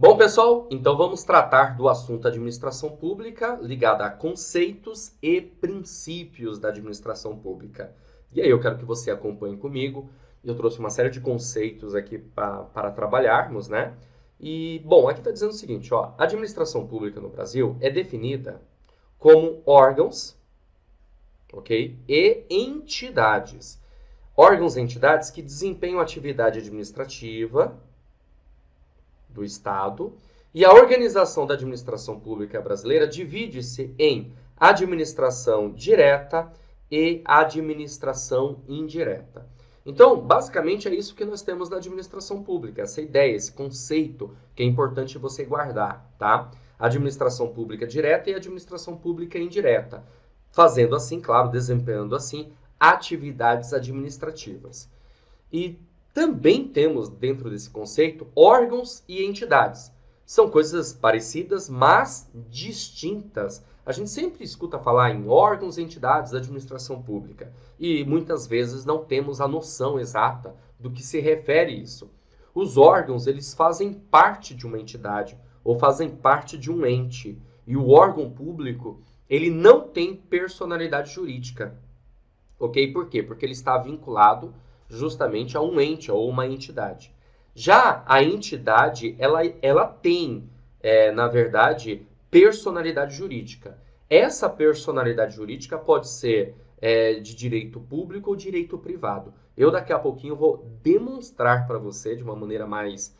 Bom, pessoal, então vamos tratar do assunto administração pública ligado a conceitos e princípios da administração pública. E aí eu quero que você acompanhe comigo. Eu trouxe uma série de conceitos aqui para trabalharmos, né? E, bom, aqui está dizendo o seguinte, ó, a administração pública no Brasil é definida como órgãos, ok? E entidades. Órgãos e entidades que desempenham atividade administrativa do Estado, e a organização da administração pública brasileira divide-se em administração direta e administração indireta. Então, basicamente é isso que nós temos na administração pública, essa ideia, esse conceito que é importante você guardar, tá? Administração pública direta e administração pública indireta, fazendo assim, claro, desempenhando assim atividades administrativas. E também temos dentro desse conceito órgãos e entidades. São coisas parecidas, mas distintas. A gente sempre escuta falar em órgãos e entidades da administração pública e muitas vezes não temos a noção exata do que se refere isso. Os órgãos, eles fazem parte de uma entidade ou fazem parte de um ente, e o órgão público, ele não tem personalidade jurídica. Ok? Por quê? Porque ele está vinculado justamente a um ente ou uma entidade. Já a entidade, ela tem, na verdade, personalidade jurídica. Essa personalidade jurídica pode ser de direito público ou direito privado. Eu daqui a pouquinho vou demonstrar para você de uma maneira mais,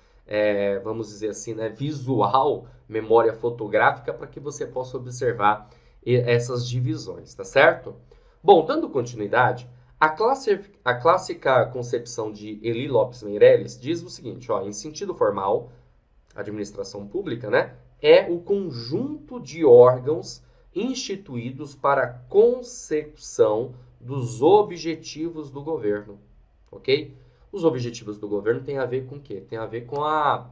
vamos dizer assim, né, visual, memória fotográfica, para que você possa observar essas divisões, tá certo? Bom, dando continuidade, a clássica concepção de Eli Lopes Meireles diz o seguinte, ó, em sentido formal, a administração pública, né, é o conjunto de órgãos instituídos para a consecução dos objetivos do governo, ok? Os objetivos do governo têm a ver com o quê? Tem a ver com a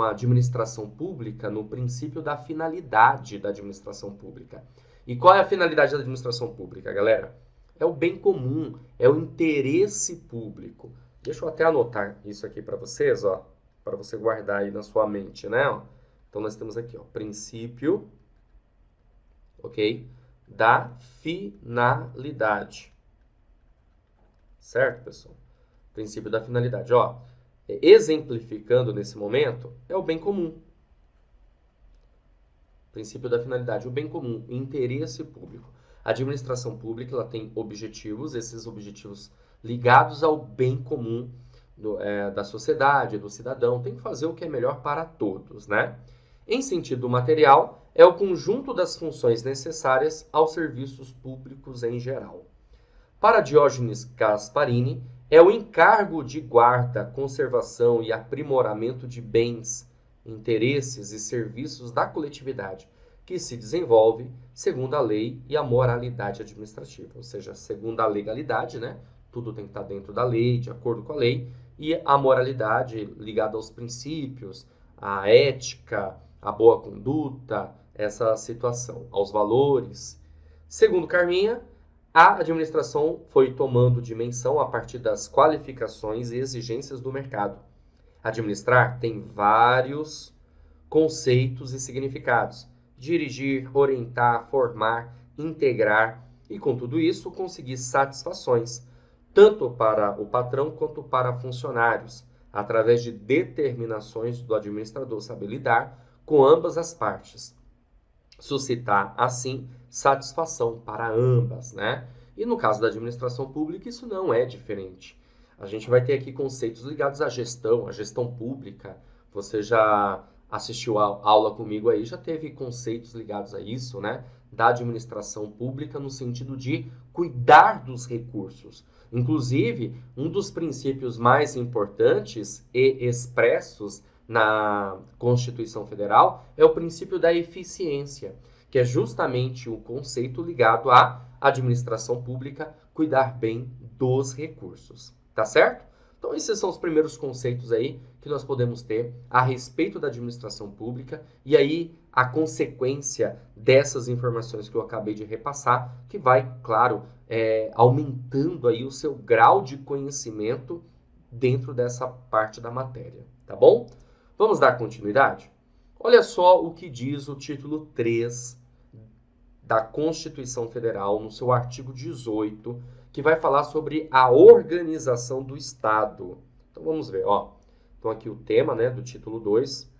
administração pública no princípio da finalidade da administração pública. E qual é a finalidade da administração pública, galera? É o bem comum, é o interesse público. Deixa eu até anotar isso aqui para vocês, ó, para você guardar aí na sua mente, né? Ó. Então nós temos aqui, ó, princípio, ok, da finalidade. Certo, pessoal? Princípio da finalidade, ó. Exemplificando nesse momento, é o bem comum. Princípio da finalidade, o bem comum, o interesse público. A administração pública ela tem objetivos, esses objetivos ligados ao bem comum da sociedade, do cidadão, tem que fazer o que é melhor para todos, né? Em sentido material, é o conjunto das funções necessárias aos serviços públicos em geral. Para Diógenes Gasparini, é o encargo de guarda, conservação e aprimoramento de bens, interesses e serviços da coletividade, que se desenvolve segundo a lei e a moralidade administrativa, ou seja, segundo a legalidade, né? Tudo tem que estar dentro da lei, de acordo com a lei, e a moralidade ligada aos princípios, à ética, à boa conduta, essa situação, aos valores. Segundo Carminha, a administração foi tomando dimensão a partir das qualificações e exigências do mercado. Administrar tem vários conceitos e significados. Dirigir, orientar, formar, integrar e, com tudo isso, conseguir satisfações, tanto para o patrão quanto para funcionários, através de determinações do administrador saber lidar com ambas as partes. Suscitar, assim, satisfação para ambas, né? E no caso da administração pública, isso não é diferente. A gente vai ter aqui conceitos ligados à gestão pública. Você já assistiu a aula comigo aí, já teve conceitos ligados a isso, né? Da administração pública no sentido de cuidar dos recursos. Inclusive, um dos princípios mais importantes e expressos na Constituição Federal é o princípio da eficiência, que é justamente o conceito ligado à administração pública cuidar bem dos recursos. Tá certo? Então, esses são os primeiros conceitos aí que nós podemos ter a respeito da administração pública e aí a consequência dessas informações que eu acabei de repassar, que vai, claro, aumentando aí o seu grau de conhecimento dentro dessa parte da matéria, tá bom? Vamos dar continuidade? Olha só o que diz o título 3 da Constituição Federal, no seu artigo 18, que vai falar sobre a organização do Estado. Então vamos ver, ó. Então aqui o tema, né, do título 2,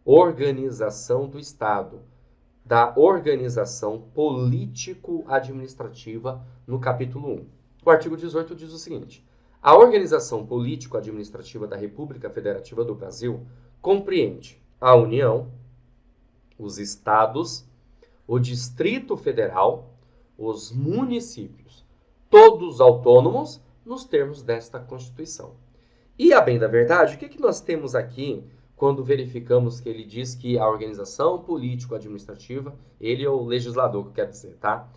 organização do Estado, da organização político-administrativa, no capítulo 1. O artigo 18 diz o seguinte: a organização político-administrativa da República Federativa do Brasil compreende a União, os Estados, o Distrito Federal, os municípios, todos autônomos nos termos desta Constituição. E, a bem da verdade, o que nós temos aqui quando verificamos que ele diz que a organização político-administrativa, ele é o legislador, que quer dizer, tá?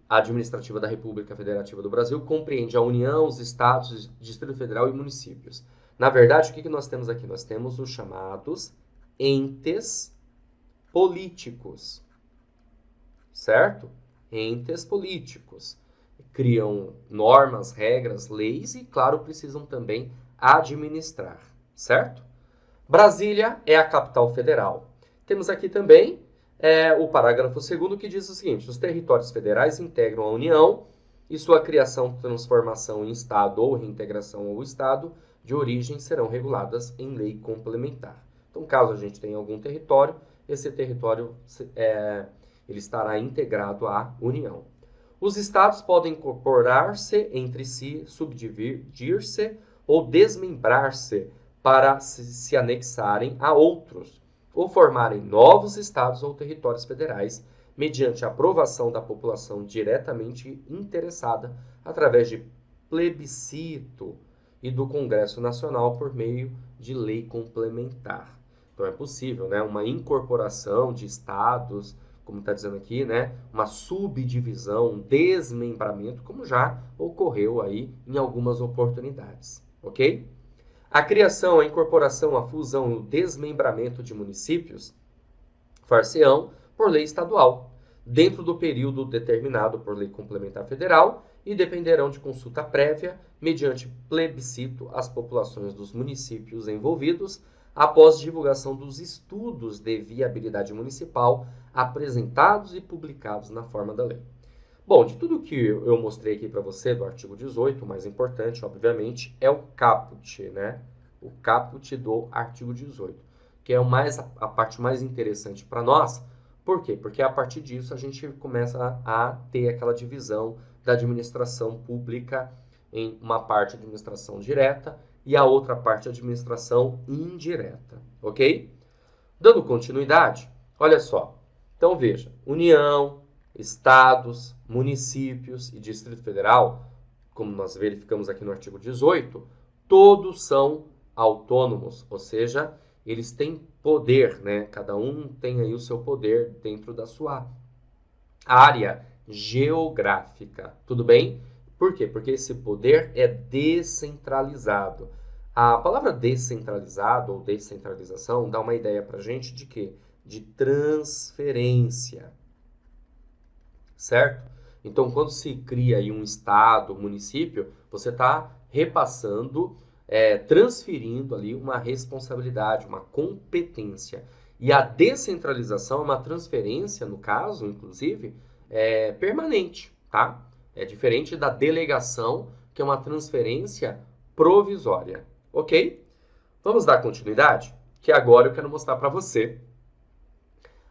A administrativa da República Federativa do Brasil compreende a União, os Estados, Distrito Federal e municípios. Na verdade, o que nós temos aqui? Nós temos os chamados entes políticos, certo? Entes políticos. Criam normas, regras, leis e, claro, precisam também administrar, certo? Brasília é a capital federal. Temos aqui também o parágrafo 2º que diz o seguinte: os territórios federais integram a União e sua criação, transformação em Estado ou reintegração ao Estado de origem serão reguladas em lei complementar. Então, caso a gente tenha algum território, esse território ele estará integrado à União. Os estados podem incorporar-se entre si, subdividir-se ou desmembrar-se para se anexarem a outros, ou formarem novos estados ou territórios federais, mediante a aprovação da população diretamente interessada, através de plebiscito e do Congresso Nacional por meio de lei complementar. Então é possível, né, uma incorporação de estados, como está dizendo aqui, né, uma subdivisão, um desmembramento, como já ocorreu aí em algumas oportunidades, ok? A criação, a incorporação, a fusão e o desmembramento de municípios far-se-ão por lei estadual, dentro do período determinado por lei complementar federal, e dependerão de consulta prévia, mediante plebiscito, às populações dos municípios envolvidos, após divulgação dos estudos de viabilidade municipal apresentados e publicados na forma da lei. Bom, de tudo que eu mostrei aqui para você do artigo 18, o mais importante, obviamente, é o caput, né? O caput do artigo 18, que é a parte mais interessante para nós. Por quê? Porque a partir disso a gente começa a ter aquela divisão da administração pública em uma parte de administração direta e a outra parte de administração indireta, ok? Dando continuidade, olha só. Então veja, União, Estados, municípios e Distrito Federal, como nós verificamos aqui no artigo 18, todos são autônomos, ou seja, eles têm poder, né? Cada um tem aí o seu poder dentro da sua área geográfica, tudo bem? Por quê? Porque esse poder é descentralizado. A palavra descentralizado ou descentralização dá uma ideia para a gente de quê? De transferência, certo? Então, quando se cria aí um estado, um município, você está repassando, transferindo ali uma responsabilidade, uma competência. E a descentralização é uma transferência, no caso, inclusive, permanente, tá? É diferente da delegação, que é uma transferência provisória, ok? Vamos dar continuidade? Que agora eu quero mostrar para você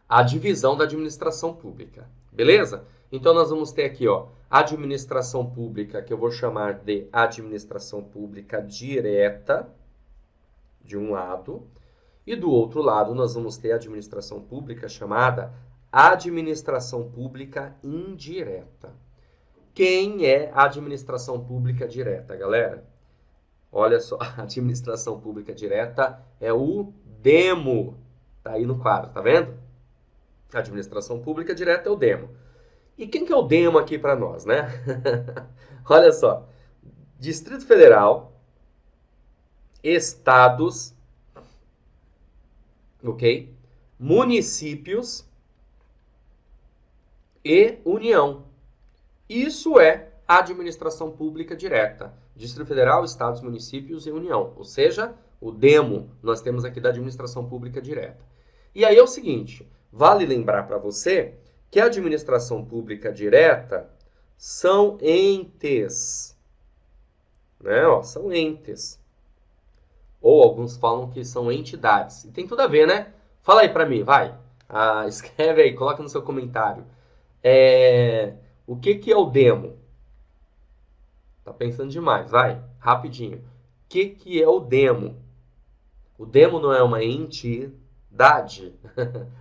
a divisão da administração pública, beleza? Então, nós vamos ter aqui, ó, administração pública, que eu vou chamar de administração pública direta, de um lado, e do outro lado nós vamos ter a administração pública chamada administração pública indireta. Quem é a administração pública direta, galera? Olha só, a administração pública direta é o DEMO. Tá aí no quadro, tá vendo? A administração pública direta é o DEMO. E quem que é o DEMO aqui para nós, né? Olha só, Distrito Federal, estados, ok? Municípios e União. Isso é a administração pública direta. Distrito Federal, estados, municípios e União. Ou seja, o DEMO nós temos aqui da administração pública direta. E aí é o seguinte, vale lembrar para você que a administração pública direta são entes, né? Ó, são entes. Ou alguns falam que são entidades. E tem tudo a ver, né? Fala aí para mim, vai. Escreve aí, coloca no seu comentário. O que é o demo? Tá pensando demais, vai, rapidinho. O que é o demo? O demo não é uma entidade,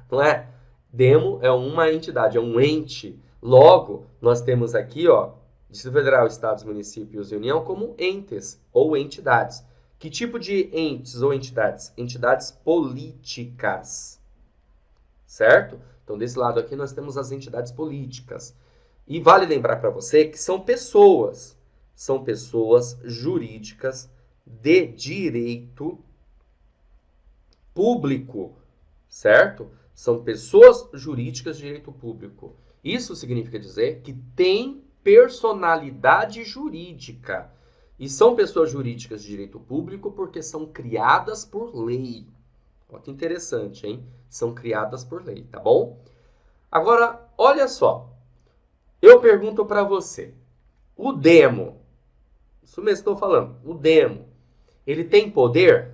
não é? Demo é uma entidade, é um ente. Logo, nós temos aqui, ó, Distrito Federal, Estados, Municípios e União como entes ou entidades. Que tipo de entes ou entidades? Entidades políticas, certo? Então, desse lado aqui, nós temos as entidades políticas. E vale lembrar para você que são pessoas jurídicas de direito público, certo? São pessoas jurídicas de direito público. Isso significa dizer que tem personalidade jurídica. E são pessoas jurídicas de direito público porque são criadas por lei. Olha que interessante, hein? São criadas por lei, tá bom? Agora, olha só. Eu pergunto para você. O demo, isso mesmo estou falando, o demo, ele tem poder?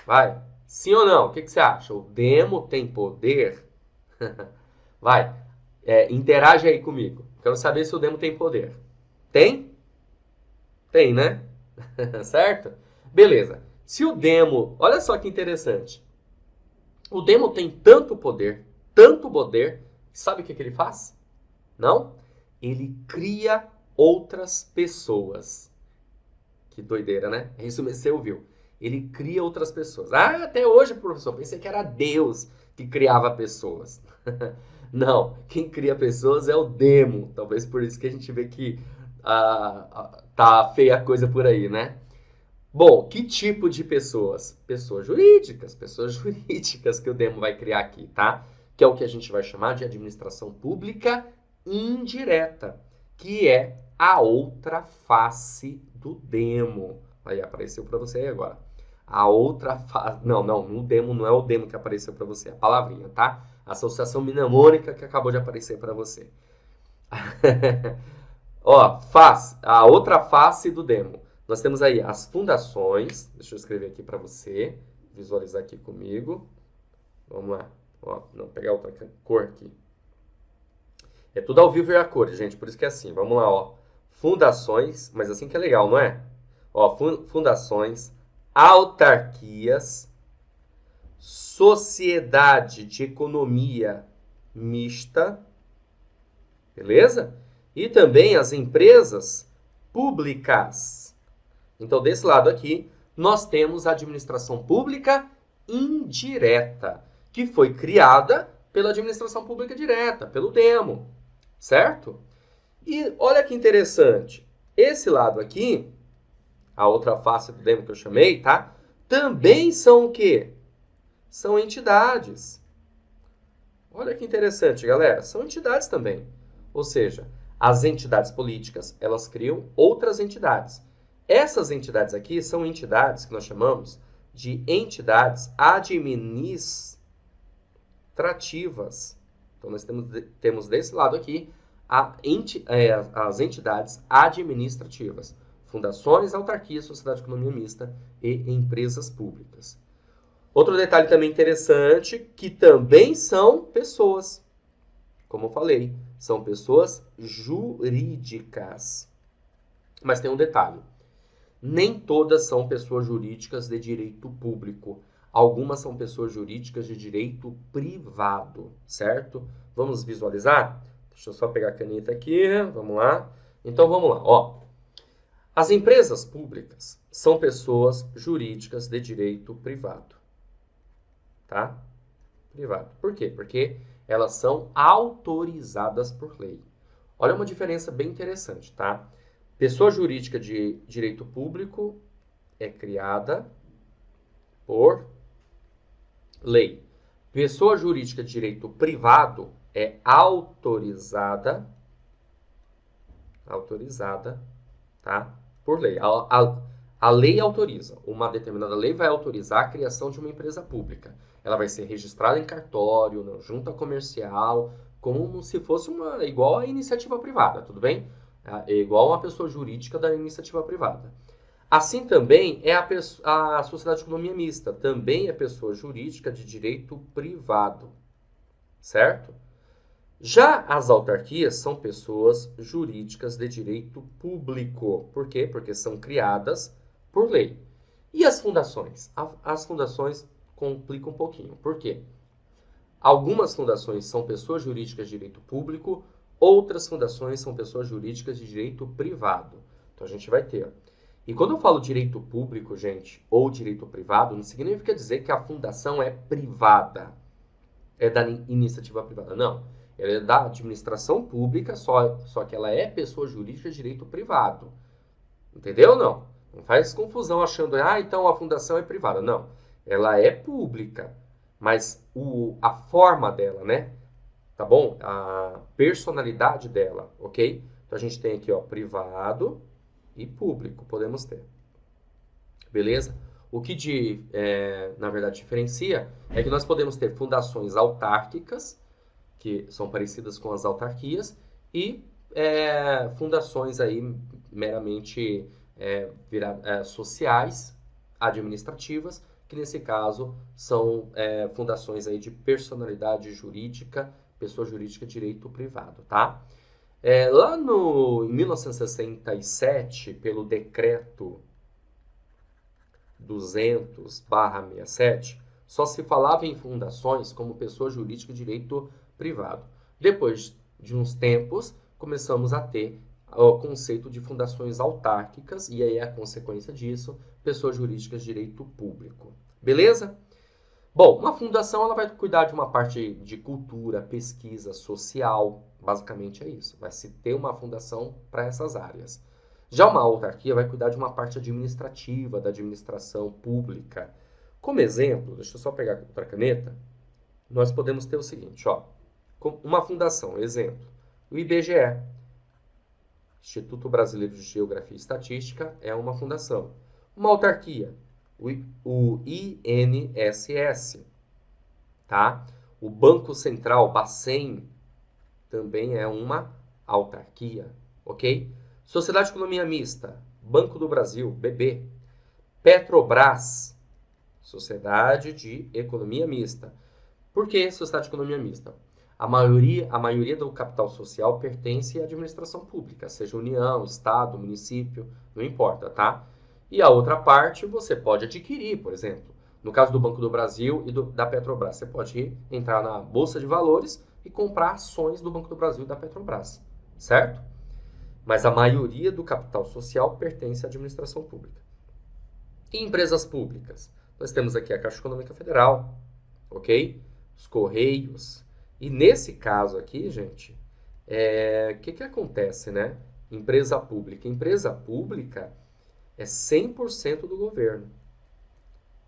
Vai. Sim ou não? O que você acha? O demo tem poder? Vai. Interage aí comigo. Quero saber se o demo tem poder. Tem? Tem, né? Certo? Beleza. Se o demo... Olha só que interessante. O demo tem tanto poder, sabe o que ele faz? Não? Ele cria outras pessoas. Que doideira, né? Isso você ouviu. Ele cria outras pessoas. Ah, até hoje, professor, pensei que era Deus que criava pessoas. Não, quem cria pessoas é o demo. Talvez por isso que a gente vê que tá feia a coisa por aí, né? Bom, que tipo de pessoas? Pessoas jurídicas que o demo vai criar aqui, tá? Que é o que a gente vai chamar de administração pública indireta, que é a outra face do demo. Aí apareceu para você aí agora. A outra face... Não, o demo não é o demo que apareceu para você, é a palavrinha, tá? Associação mnemônica que acabou de aparecer para você. Ó, a outra face do demo. Nós temos aí as fundações. Deixa eu escrever aqui para você, visualizar aqui comigo. Vamos lá. Ó, não, pegar outra cor aqui. É tudo ao vivo e a cores, gente, por isso que é assim. Vamos lá, ó. Fundações, mas assim que é legal, não é? Ó, fundações, autarquias, sociedade de economia mista, beleza? E também as empresas públicas. Então, desse lado aqui, nós temos a administração pública indireta, que foi criada pela administração pública direta, pelo demo, certo? E olha que interessante, esse lado aqui, a outra face do demo que eu chamei, tá? Também são o quê? São entidades. Olha que interessante, galera, são entidades também. Ou seja, as entidades políticas, elas criam outras entidades. Essas entidades aqui são entidades que nós chamamos de entidades administrativas. Então, nós temos desse lado aqui as entidades administrativas. Fundações, autarquias, sociedade de economia mista e empresas públicas. Outro detalhe também interessante, que também são pessoas. Como eu falei, são pessoas jurídicas. Mas tem um detalhe. Nem todas são pessoas jurídicas de direito público. Algumas são pessoas jurídicas de direito privado, certo? Vamos visualizar? Deixa eu só pegar a caneta aqui, vamos lá. Então, vamos lá, ó. As empresas públicas são pessoas jurídicas de direito privado, tá? Privado. Por quê? Porque elas são autorizadas por lei. Olha uma diferença bem interessante, tá? Pessoa jurídica de direito público é criada por lei. Pessoa jurídica de direito privado é autorizada, tá? Por lei. A lei autoriza, uma determinada lei vai autorizar a criação de uma empresa pública. Ela vai ser registrada em cartório, na junta comercial, como se fosse igual à iniciativa privada, tudo bem? É igual uma pessoa jurídica da iniciativa privada. Assim também é a sociedade de economia mista, também é pessoa jurídica de direito privado, certo? Já as autarquias são pessoas jurídicas de direito público. Por quê? Porque são criadas por lei. E as fundações? As fundações complicam um pouquinho. Por quê? Algumas fundações são pessoas jurídicas de direito público, outras fundações são pessoas jurídicas de direito privado. Então a gente vai ter. E quando eu falo direito público, gente, ou direito privado, não significa dizer que a fundação é privada, é da iniciativa privada. Não. Ela é da administração pública, só que ela é pessoa jurídica de direito privado. Entendeu ou não? Não faz confusão achando, então a fundação é privada. Não. Ela é pública, mas a forma dela, né? Tá bom? A personalidade dela, ok? Então a gente tem aqui, ó, privado e público, podemos ter. Beleza? O que na verdade diferencia é que nós podemos ter fundações autárquicas, que são parecidas com as autarquias, e fundações aí meramente sociais, administrativas, que nesse caso são fundações aí de personalidade jurídica, pessoa jurídica de direito privado, tá? Lá em 1967, pelo decreto 200/67, só se falava em fundações como pessoa jurídica de direito privado. Depois de uns tempos, começamos a ter o conceito de fundações autárquicas, e aí a consequência disso, pessoas jurídicas de direito público. Beleza? Bom, uma fundação ela vai cuidar de uma parte de cultura, pesquisa, social, basicamente é isso. Vai se ter uma fundação para essas áreas. Já uma autarquia vai cuidar de uma parte administrativa, da administração pública. Como exemplo, deixa eu só pegar outra caneta, nós podemos ter o seguinte, ó, uma fundação, exemplo, o IBGE, Instituto Brasileiro de Geografia e Estatística, é uma fundação. Uma autarquia, o INSS, tá? O Banco Central, Bacen, também é uma autarquia, ok? Sociedade de Economia Mista, Banco do Brasil, BB. Petrobras, Sociedade de Economia Mista. Por que Sociedade de Economia Mista? A maioria do capital social pertence à administração pública, seja União, Estado, município, não importa, tá? E a outra parte você pode adquirir, por exemplo. No caso do Banco do Brasil e da Petrobras, você pode entrar na Bolsa de Valores e comprar ações do Banco do Brasil e da Petrobras, certo? Mas a maioria do capital social pertence à administração pública. E empresas públicas? Nós temos aqui a Caixa Econômica Federal, ok? Os Correios. E nesse caso aqui, gente, o que acontece, né? Empresa pública. Empresa pública é 100% do governo,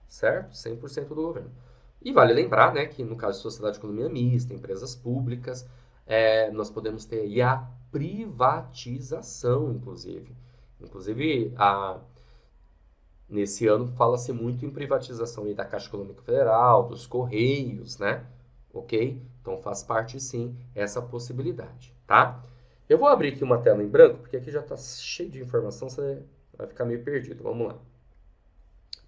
certo? 100% do governo. E vale lembrar, né, que no caso de sociedade de economia mista, empresas públicas, nós podemos ter aí a privatização, inclusive. Inclusive, nesse ano fala-se muito em privatização aí da Caixa Econômica Federal, dos Correios, né? Ok? Então faz parte, sim, essa possibilidade, tá? Eu vou abrir aqui uma tela em branco, porque aqui já está cheio de informação, você vai ficar meio perdido. Vamos lá.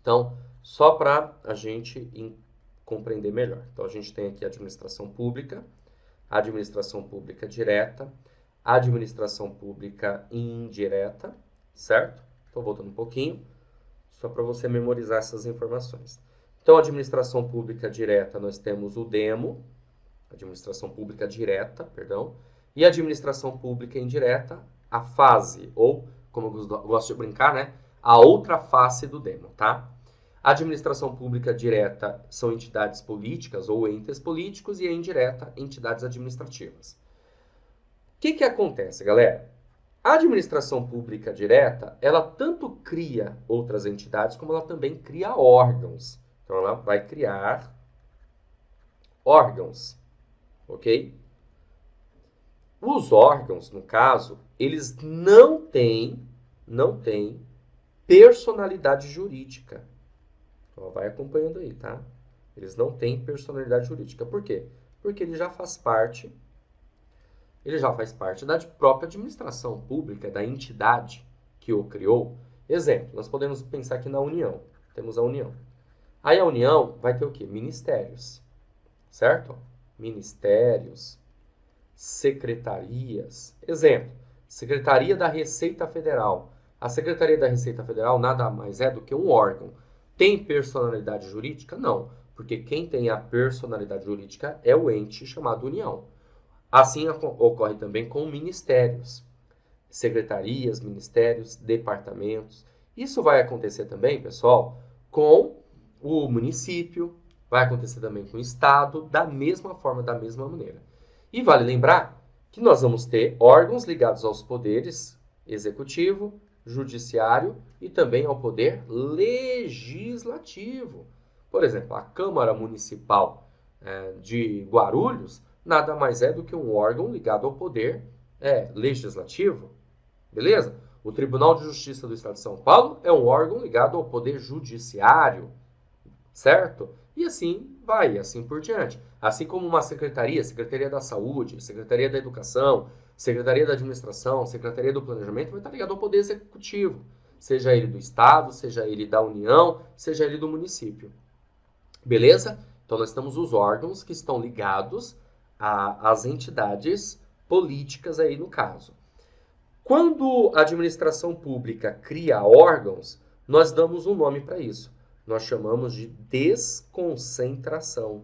Então, só para a gente compreender melhor. Então, a gente tem aqui a administração pública direta, administração pública indireta, certo? Estou voltando um pouquinho, só para você memorizar essas informações. Então, administração pública direta, nós temos o DEMO, administração pública direta, perdão, e administração pública indireta, a fase, ou, como eu gosto de brincar, né, a outra face do DEMO, tá? A administração pública direta são entidades políticas ou entes políticos e a indireta, entidades administrativas. O que acontece, galera? A administração pública direta, ela tanto cria outras entidades, como ela também cria órgãos. Então, ela vai criar órgãos, ok? Os órgãos, no caso, eles não têm personalidade jurídica. Ó, vai acompanhando aí, tá? Eles não têm personalidade jurídica. Por quê? Porque ele já faz parte da própria administração pública, da entidade que o criou. Exemplo, nós podemos pensar aqui na União. Temos a União. Aí a União vai ter o quê? Ministérios, certo? Ministérios, secretarias. Exemplo, Secretaria da Receita Federal. A Secretaria da Receita Federal nada mais é do que um órgão. Tem personalidade jurídica? Não, porque quem tem a personalidade jurídica é o ente chamado União. Assim ocorre também com ministérios, secretarias, ministérios, departamentos. Isso vai acontecer também, pessoal, com o município, vai acontecer também com o estado, da mesma forma, da mesma maneira. E vale lembrar que nós vamos ter órgãos ligados aos poderes executivo, judiciário e também ao poder legislativo. Por exemplo, a Câmara Municipal de Guarulhos nada mais é do que um órgão ligado ao poder legislativo, beleza? O Tribunal de Justiça do Estado de São Paulo é um órgão ligado ao poder judiciário, certo? E assim vai, assim por diante. Assim como uma secretaria, Secretaria da Saúde, Secretaria da Educação, Secretaria da Administração, Secretaria do Planejamento, vai estar ligado ao Poder Executivo, seja ele do Estado, seja ele da União, seja ele do município. Beleza? Então nós temos os órgãos que estão ligados às entidades políticas aí no caso. Quando a administração pública cria órgãos, nós damos um nome para isso. Nós chamamos de desconcentração.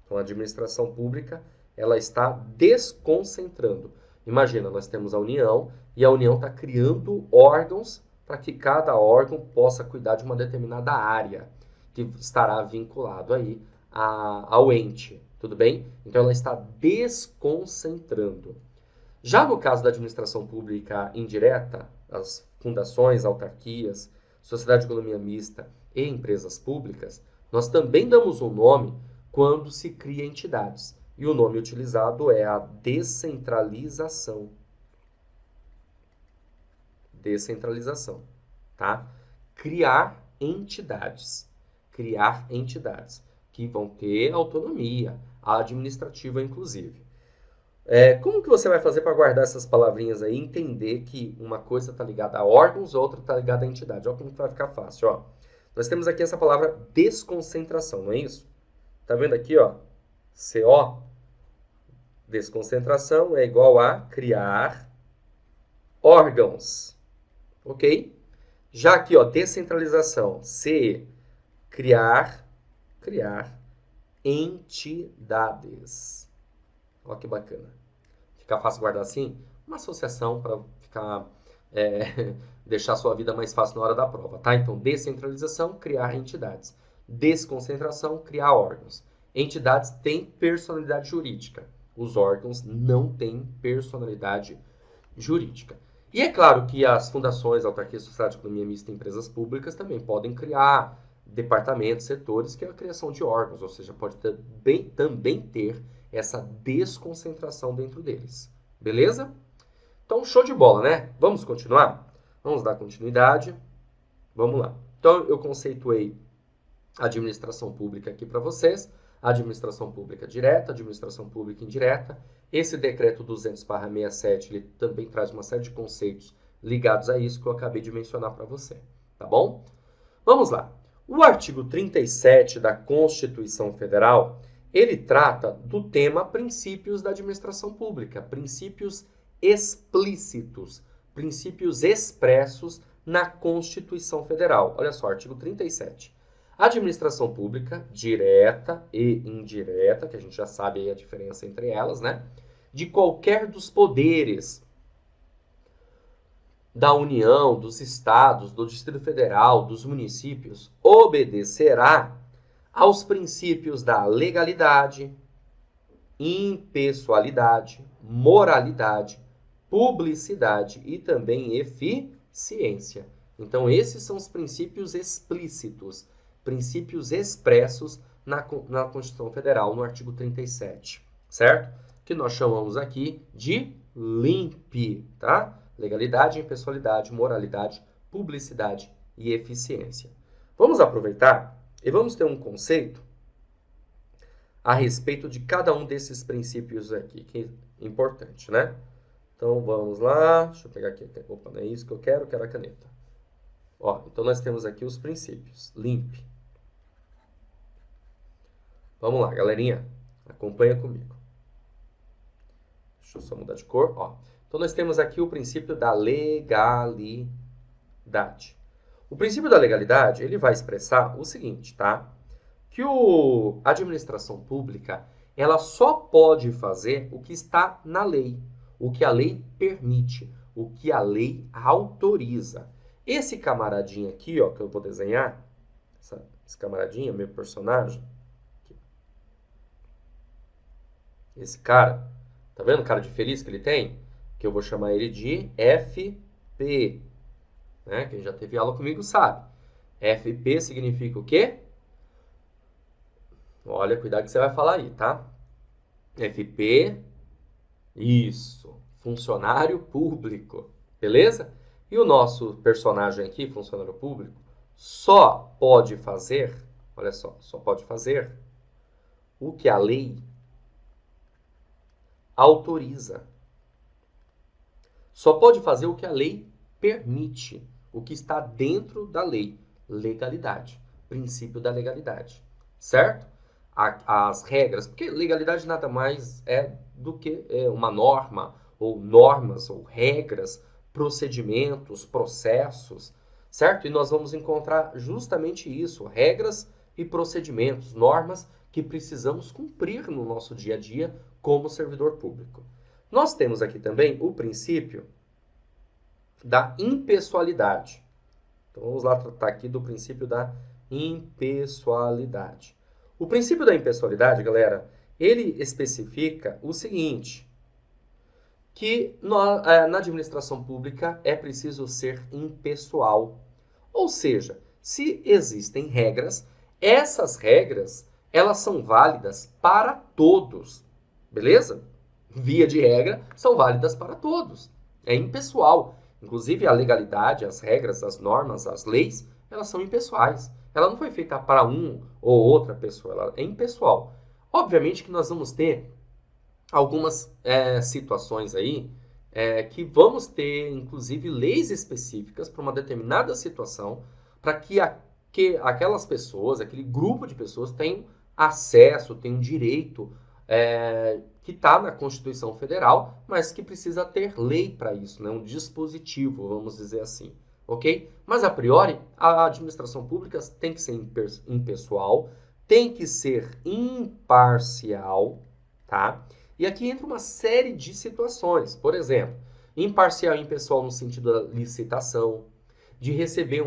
Então, a administração pública, ela está desconcentrando. Imagina, nós temos a União, e a União está criando órgãos para que cada órgão possa cuidar de uma determinada área, que estará vinculado aí ao ente, tudo bem? Então, ela está desconcentrando. Já no caso da administração pública indireta, as fundações, autarquias, sociedade de economia mista e empresas públicas, nós também damos um nome quando se cria entidades. E o nome utilizado é a descentralização. Descentralização, tá? Criar entidades que vão ter autonomia administrativa, inclusive. Como que você vai fazer para guardar essas palavrinhas aí e entender que uma coisa está ligada a órgãos, outra está ligada a entidade? Olha como que vai ficar fácil. Ó. Nós temos aqui essa palavra desconcentração, não é isso? Tá vendo aqui, ó? CO, desconcentração é igual a criar órgãos, ok? Já aqui, ó, descentralização, CE, criar entidades. Olha que bacana. Fica fácil guardar assim? Uma associação para ficar deixar a sua vida mais fácil na hora da prova, tá? Então, descentralização, criar entidades. Desconcentração, criar órgãos. Entidades têm personalidade jurídica. Os órgãos não têm personalidade jurídica. E é claro que as fundações, autarquias, sociedade de economia mista e empresas públicas também podem criar departamentos, setores, que é a criação de órgãos, ou seja, pode também ter essa desconcentração dentro deles. Beleza? Então, show de bola, né? Vamos continuar? Vamos dar continuidade. Vamos lá. Então, eu conceituei a administração pública aqui para vocês. A administração pública direta, administração pública indireta. Esse decreto 200/67, ele também traz uma série de conceitos ligados a isso que eu acabei de mencionar para você. Tá bom? Vamos lá. O artigo 37 da Constituição Federal, ele trata do tema princípios da administração pública, princípios explícitos, princípios expressos na Constituição Federal. Olha só, artigo 37. A administração pública, direta e indireta, que a gente já sabe aí a diferença entre elas, né? De qualquer dos poderes da União, dos estados, do Distrito Federal, dos municípios, obedecerá aos princípios da legalidade, impessoalidade, moralidade, publicidade e também eficiência. Então, esses são os princípios explícitos, princípios expressos na Constituição Federal, no artigo 37, certo? Que nós chamamos aqui de LIMP, tá? Legalidade, impessoalidade, moralidade, publicidade e eficiência. Vamos aproveitar e vamos ter um conceito a respeito de cada um desses princípios aqui, que é importante, né? Então, vamos lá. Deixa eu pegar aqui. Opa, não é isso que eu quero a caneta. Ó, então, nós temos aqui os princípios. LIMP. Vamos lá, galerinha. Acompanha comigo. Deixa eu só mudar de cor. Ó. Então, nós temos aqui o princípio da legalidade. O princípio da legalidade, ele vai expressar o seguinte, tá? Que a administração pública, ela só pode fazer o que está na lei, o que a lei permite, o que a lei autoriza. Esse camaradinho aqui, ó, que eu vou desenhar, esse camaradinho, meu personagem, aqui. Esse cara, tá vendo o cara de feliz que ele tem? Que eu vou chamar ele de FP, né? Quem já teve aula comigo sabe. FP significa o quê? Olha, cuidado que você vai falar aí, tá? FP, isso, funcionário público, beleza? E o nosso personagem aqui, funcionário público, só pode fazer, olha só pode fazer o que a lei autoriza. Só pode fazer o que a lei permite, o que está dentro da lei. Legalidade, princípio da legalidade, certo? As regras, porque legalidade nada mais é do que uma norma, ou normas, ou regras, procedimentos, processos, certo? E nós vamos encontrar justamente isso, regras e procedimentos, normas que precisamos cumprir no nosso dia a dia como servidor público. Nós temos aqui também o princípio da impessoalidade. Então vamos lá tratar aqui do princípio da impessoalidade. O princípio da impessoalidade, galera, ele especifica o seguinte, que na administração pública é preciso ser impessoal. Ou seja, se existem regras, essas regras, elas são válidas para todos, beleza? Via de regra, são válidas para todos. É impessoal. Inclusive, a legalidade, as regras, as normas, as leis, elas são impessoais. Ela não foi feita para um ou outra pessoa, ela é impessoal. Obviamente que nós vamos ter algumas situações aí que vamos ter, inclusive, leis específicas para uma determinada situação, para que aquelas pessoas, aquele grupo de pessoas tenham acesso, tenham direito que está na Constituição Federal, mas que precisa ter lei para isso, né? Um dispositivo, vamos dizer assim. Ok? Mas, a priori, a administração pública tem que ser impessoal, tem que ser imparcial, tá? E aqui entra uma série de situações. Por exemplo, imparcial e impessoal no sentido da licitação, de receber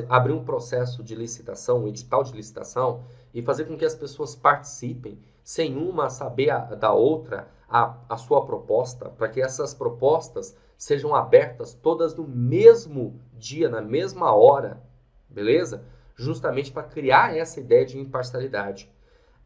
abrir um processo de licitação, um edital de licitação, e fazer com que as pessoas participem, sem uma saber da outra a sua proposta, para que essas propostas sejam abertas todas no mesmo dia, na mesma hora, beleza? Justamente para criar essa ideia de imparcialidade.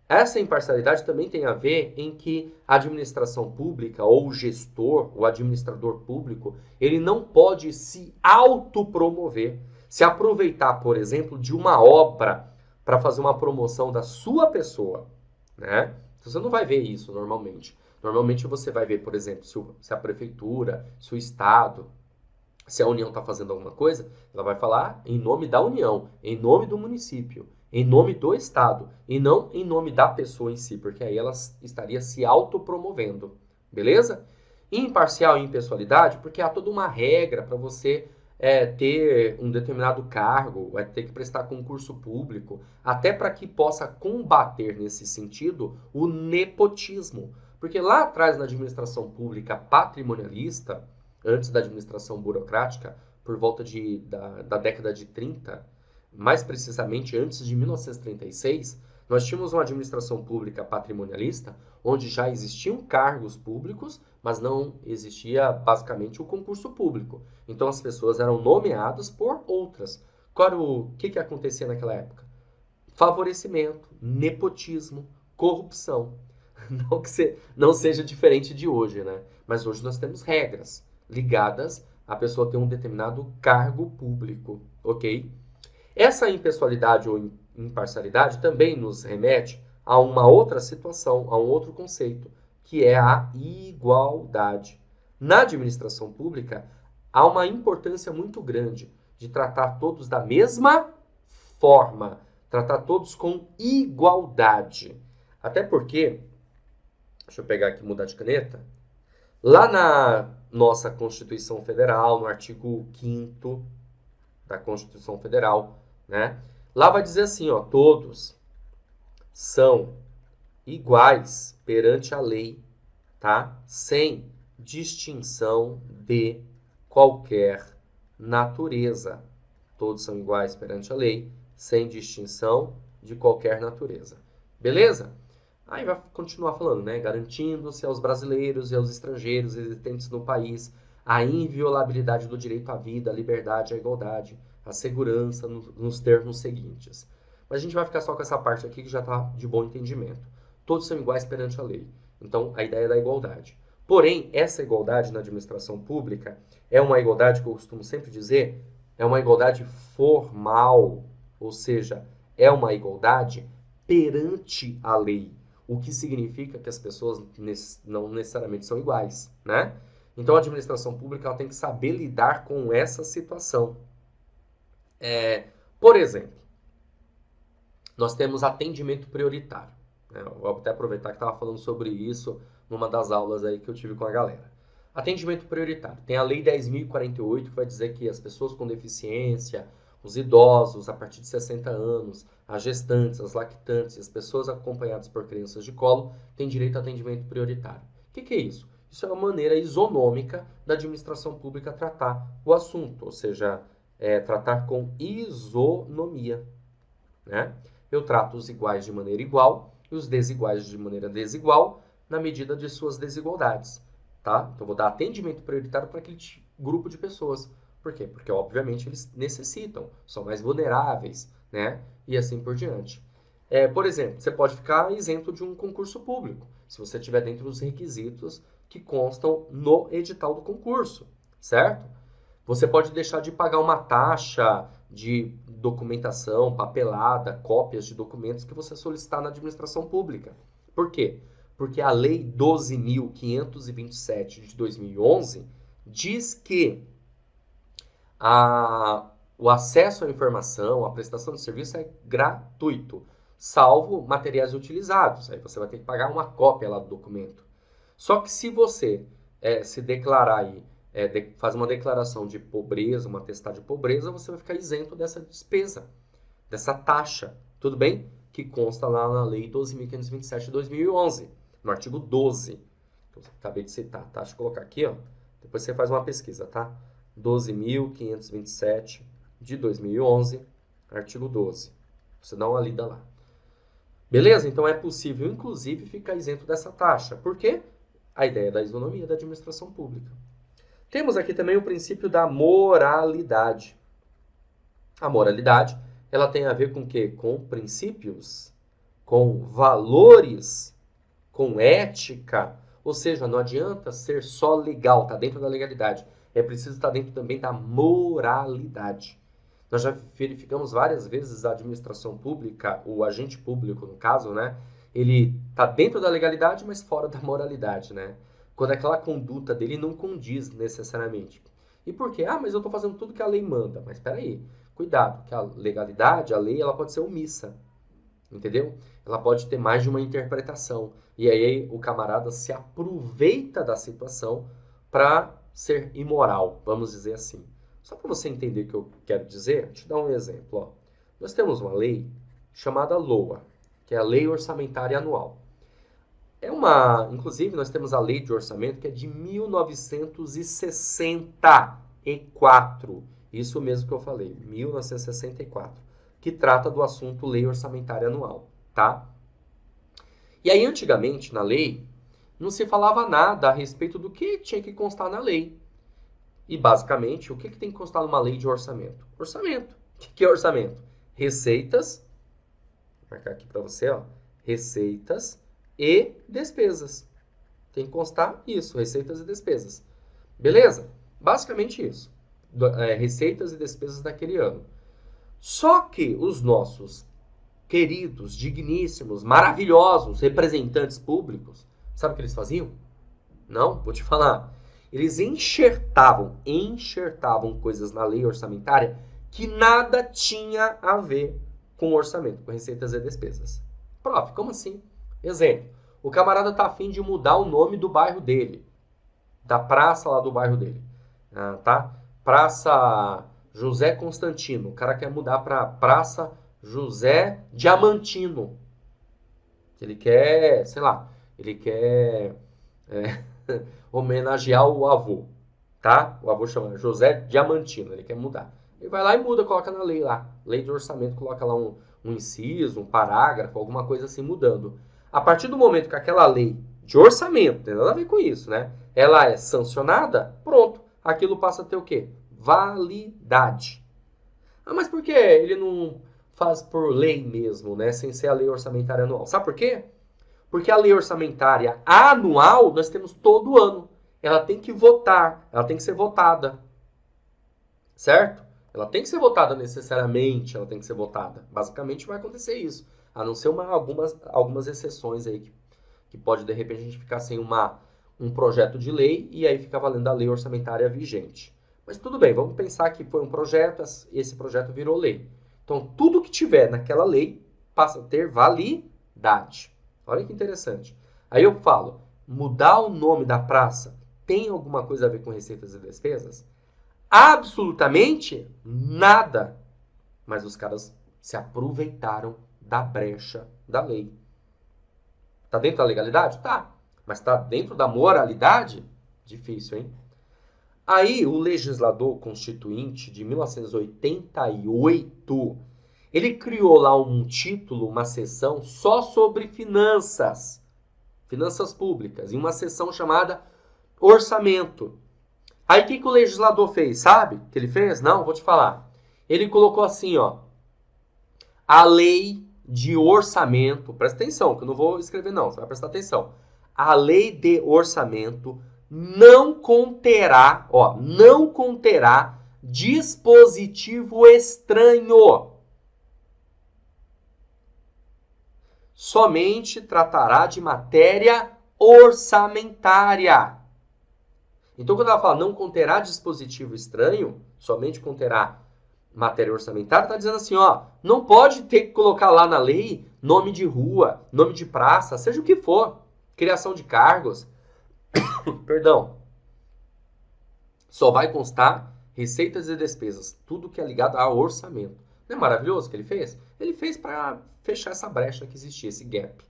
Essa imparcialidade também tem a ver em que a administração pública, ou o gestor, o administrador público, ele não pode se autopromover, se aproveitar, por exemplo, de uma obra para fazer uma promoção da sua pessoa, né? Você não vai ver isso normalmente. Normalmente você vai ver, por exemplo, se a prefeitura, se o Estado, se a União está fazendo alguma coisa, ela vai falar em nome da União, em nome do município, em nome do Estado, e não em nome da pessoa em si, porque aí ela estaria se autopromovendo, beleza? Imparcial e impessoalidade, porque há toda uma regra para você ter um determinado cargo, vai ter que prestar concurso público, até para que possa combater nesse sentido o nepotismo. Porque lá atrás na administração pública patrimonialista, antes da administração burocrática, por volta da década de 30, mais precisamente antes de 1936, nós tínhamos uma administração pública patrimonialista, onde já existiam cargos públicos, mas não existia basicamente o concurso público. Então as pessoas eram nomeadas por outras. O que acontecia naquela época? Favorecimento, nepotismo, corrupção. Não que não seja diferente de hoje, né? Mas hoje nós temos regras ligadas a pessoa tem um determinado cargo público, ok? Essa impessoalidade ou imparcialidade também nos remete a uma outra situação, a um outro conceito, que é a igualdade. Na administração pública, há uma importância muito grande de tratar todos da mesma forma, tratar todos com igualdade. Até porque, deixa eu pegar aqui e mudar de caneta, lá na nossa Constituição Federal, no artigo 5º da Constituição Federal, né? Lá vai dizer assim, ó, todos são iguais perante a lei, tá? Sem distinção de qualquer natureza. Todos são iguais perante a lei, sem distinção de qualquer natureza. Beleza? Aí vai continuar falando, né? Garantindo-se aos brasileiros e aos estrangeiros existentes no país a inviolabilidade do direito à vida, à liberdade, à igualdade, à segurança nos termos seguintes. Mas a gente vai ficar só com essa parte aqui que já está de bom entendimento. Todos são iguais perante a lei. Então, a ideia é da igualdade. Porém, essa igualdade na administração pública é uma igualdade que eu costumo sempre dizer, é uma igualdade formal, ou seja, é uma igualdade perante a lei, o que significa que as pessoas não necessariamente são iguais, né? Então, a administração pública ela tem que saber lidar com essa situação. Por exemplo, nós temos atendimento prioritário. Né? Eu vou até aproveitar que estava falando sobre isso numa das aulas aí que eu tive com a galera. Atendimento prioritário. Tem a Lei 10.048, que vai dizer que as pessoas com deficiência, os idosos a partir de 60 anos, as gestantes, as lactantes, as pessoas acompanhadas por crianças de colo têm direito a atendimento prioritário. O que é isso? Isso é uma maneira isonômica da administração pública tratar o assunto, ou seja, tratar com isonomia. Né? Eu trato os iguais de maneira igual e os desiguais de maneira desigual na medida de suas desigualdades. Tá? Então, vou dar atendimento prioritário para aquele grupo de pessoas. Por quê? Porque, obviamente, eles necessitam, são mais vulneráveis, né? E assim por diante. Por exemplo, você pode ficar isento de um concurso público, se você estiver dentro dos requisitos que constam no edital do concurso, certo? Você pode deixar de pagar uma taxa de documentação, papelada, cópias de documentos que você solicitar na administração pública. Por quê? Porque a Lei 12.527 de 2011 diz que o acesso à informação, a prestação de serviço é gratuito, salvo materiais utilizados. Aí você vai ter que pagar uma cópia lá do documento. Só que se você se declarar aí, fazer uma declaração de pobreza, uma atestado de pobreza, você vai ficar isento dessa despesa, dessa taxa, tudo bem? Que consta lá na Lei 12.527 de 2011, no artigo 12. Então, acabei de citar, tá? Deixa eu colocar aqui, ó. Depois você faz uma pesquisa, tá? 12.527 de 2011, artigo 12. Você dá uma lida lá. Beleza? Então é possível, inclusive, ficar isento dessa taxa. Por quê? A ideia da isonomia da administração pública. Temos aqui também o princípio da moralidade. A moralidade, ela tem a ver com o quê? Com princípios, com valores, com ética. Ou seja, não adianta ser só legal, tá dentro da legalidade. É preciso estar dentro também da moralidade. Nós já verificamos várias vezes a administração pública, o agente público, no caso, né? Ele está dentro da legalidade, mas fora da moralidade, né? Quando aquela conduta dele não condiz necessariamente. E por quê? Mas eu estou fazendo tudo que a lei manda. Mas espera aí, cuidado, que a legalidade, a lei, ela pode ser omissa. Entendeu? Ela pode ter mais de uma interpretação. E aí o camarada se aproveita da situação para ser imoral, vamos dizer assim. Só para você entender o que eu quero dizer, deixa eu dar um exemplo. Ó. Nós temos uma lei chamada LOA, que é a Lei Orçamentária Anual. Inclusive, nós temos a Lei de Orçamento, que é de 1964. Isso mesmo que eu falei, 1964. Que trata do assunto Lei Orçamentária Anual, tá? E aí, antigamente, na lei, não se falava nada a respeito do que tinha que constar na lei. E, basicamente, o que tem que constar numa lei de orçamento? Orçamento. O que é orçamento? Receitas, vou marcar aqui para você, ó, receitas e despesas. Tem que constar isso, receitas e despesas. Beleza? Basicamente isso. Receitas e despesas daquele ano. Só que os nossos queridos, digníssimos, maravilhosos representantes públicos, sabe o que eles faziam? Não? Vou te falar. Eles enxertavam coisas na lei orçamentária que nada tinha a ver com orçamento, com receitas e despesas. Prof, como assim? Exemplo, o camarada tá afim de mudar o nome do bairro dele, da praça lá do bairro dele, tá? Praça José Constantino. O cara quer mudar para Praça José Diamantino. Ele quer, sei lá, ele quer homenagear o avô, tá? O avô chama José Diamantino, ele quer mudar. Ele vai lá e muda, coloca na lei lá. Lei de orçamento, coloca lá um inciso, um parágrafo, alguma coisa assim mudando. A partir do momento que aquela lei de orçamento, tem nada a ver com isso, né? Ela é sancionada, pronto. Aquilo passa a ter o quê? Validade. Ah, mas por que ele não faz por lei mesmo, né? Sem ser a lei orçamentária anual? Sabe por quê? Porque a lei orçamentária anual nós temos todo ano. Ela tem que votar, ela tem que ser votada. Certo? Ela tem que ser votada necessariamente, ela tem que ser votada. Basicamente vai acontecer isso. A não ser algumas exceções aí que pode, de repente, a gente ficar sem um projeto de lei e aí fica valendo a lei orçamentária vigente. Mas tudo bem, vamos pensar que foi um projeto, esse projeto virou lei. Então, tudo que tiver naquela lei passa a ter validade. Olha que interessante. Aí eu falo, mudar o nome da praça tem alguma coisa a ver com receitas e despesas? Absolutamente nada. Mas os caras se aproveitaram da brecha da lei. Tá dentro da legalidade? Tá. Mas tá dentro da moralidade? Difícil, hein? Aí o legislador constituinte de 1988, ele criou lá um título, uma seção só sobre finanças públicas, em uma seção chamada orçamento. Aí o que o legislador fez? Sabe o que ele fez? Não, vou te falar. Ele colocou assim, ó. A lei de orçamento, presta atenção, que eu não vou escrever não, você vai prestar atenção. A lei de orçamento não conterá dispositivo estranho. Somente tratará de matéria orçamentária. Então, quando ela fala não conterá dispositivo estranho, somente conterá matéria orçamentária, está dizendo assim, ó, não pode ter que colocar lá na lei nome de rua, nome de praça, seja o que for, criação de cargos, perdão, só vai constar receitas e despesas, tudo que é ligado ao orçamento. Não é maravilhoso o que ele fez? Ele fez para fechar essa brecha que existia, esse gap.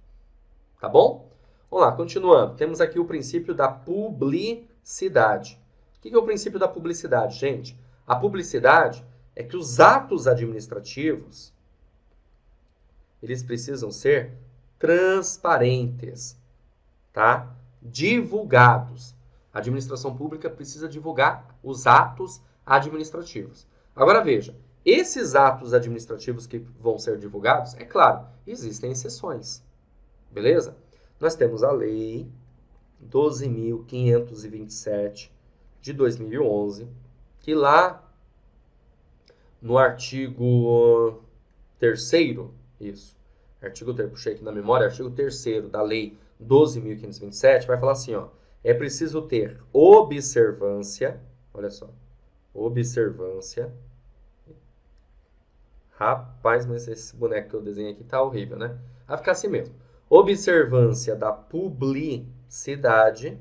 Tá bom? Vamos lá, continuando. Temos aqui o princípio da publicidade. O que é o princípio da publicidade, gente? A publicidade é que os atos administrativos, eles precisam ser transparentes, tá? Divulgados. A administração pública precisa divulgar os atos administrativos. Agora veja, esses atos administrativos que vão ser divulgados, é claro, existem exceções. Beleza? Nós temos a Lei 12.527 de 2011, que lá no artigo 3º, isso, artigo 3º, puxei aqui na memória, artigo 3º da Lei 12.527, vai falar assim, ó, é preciso ter observância, olha só, observância, rapaz, mas esse boneco que eu desenhei aqui tá horrível, né? Vai ficar assim mesmo. Observância da publicidade,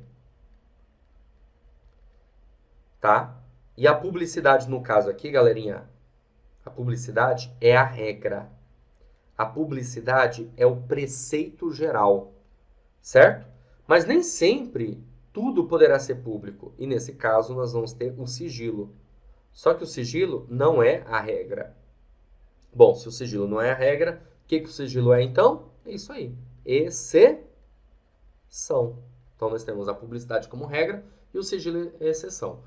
tá? E a publicidade, no caso aqui, galerinha, a publicidade é a regra. A publicidade é o preceito geral, certo? Mas nem sempre tudo poderá ser público. E nesse caso, nós vamos ter o sigilo. Só que o sigilo não é a regra. Bom, se o sigilo não é a regra, o que o sigilo é então? É isso aí. Exceção. Então, nós temos a publicidade como regra e o sigilo é exceção.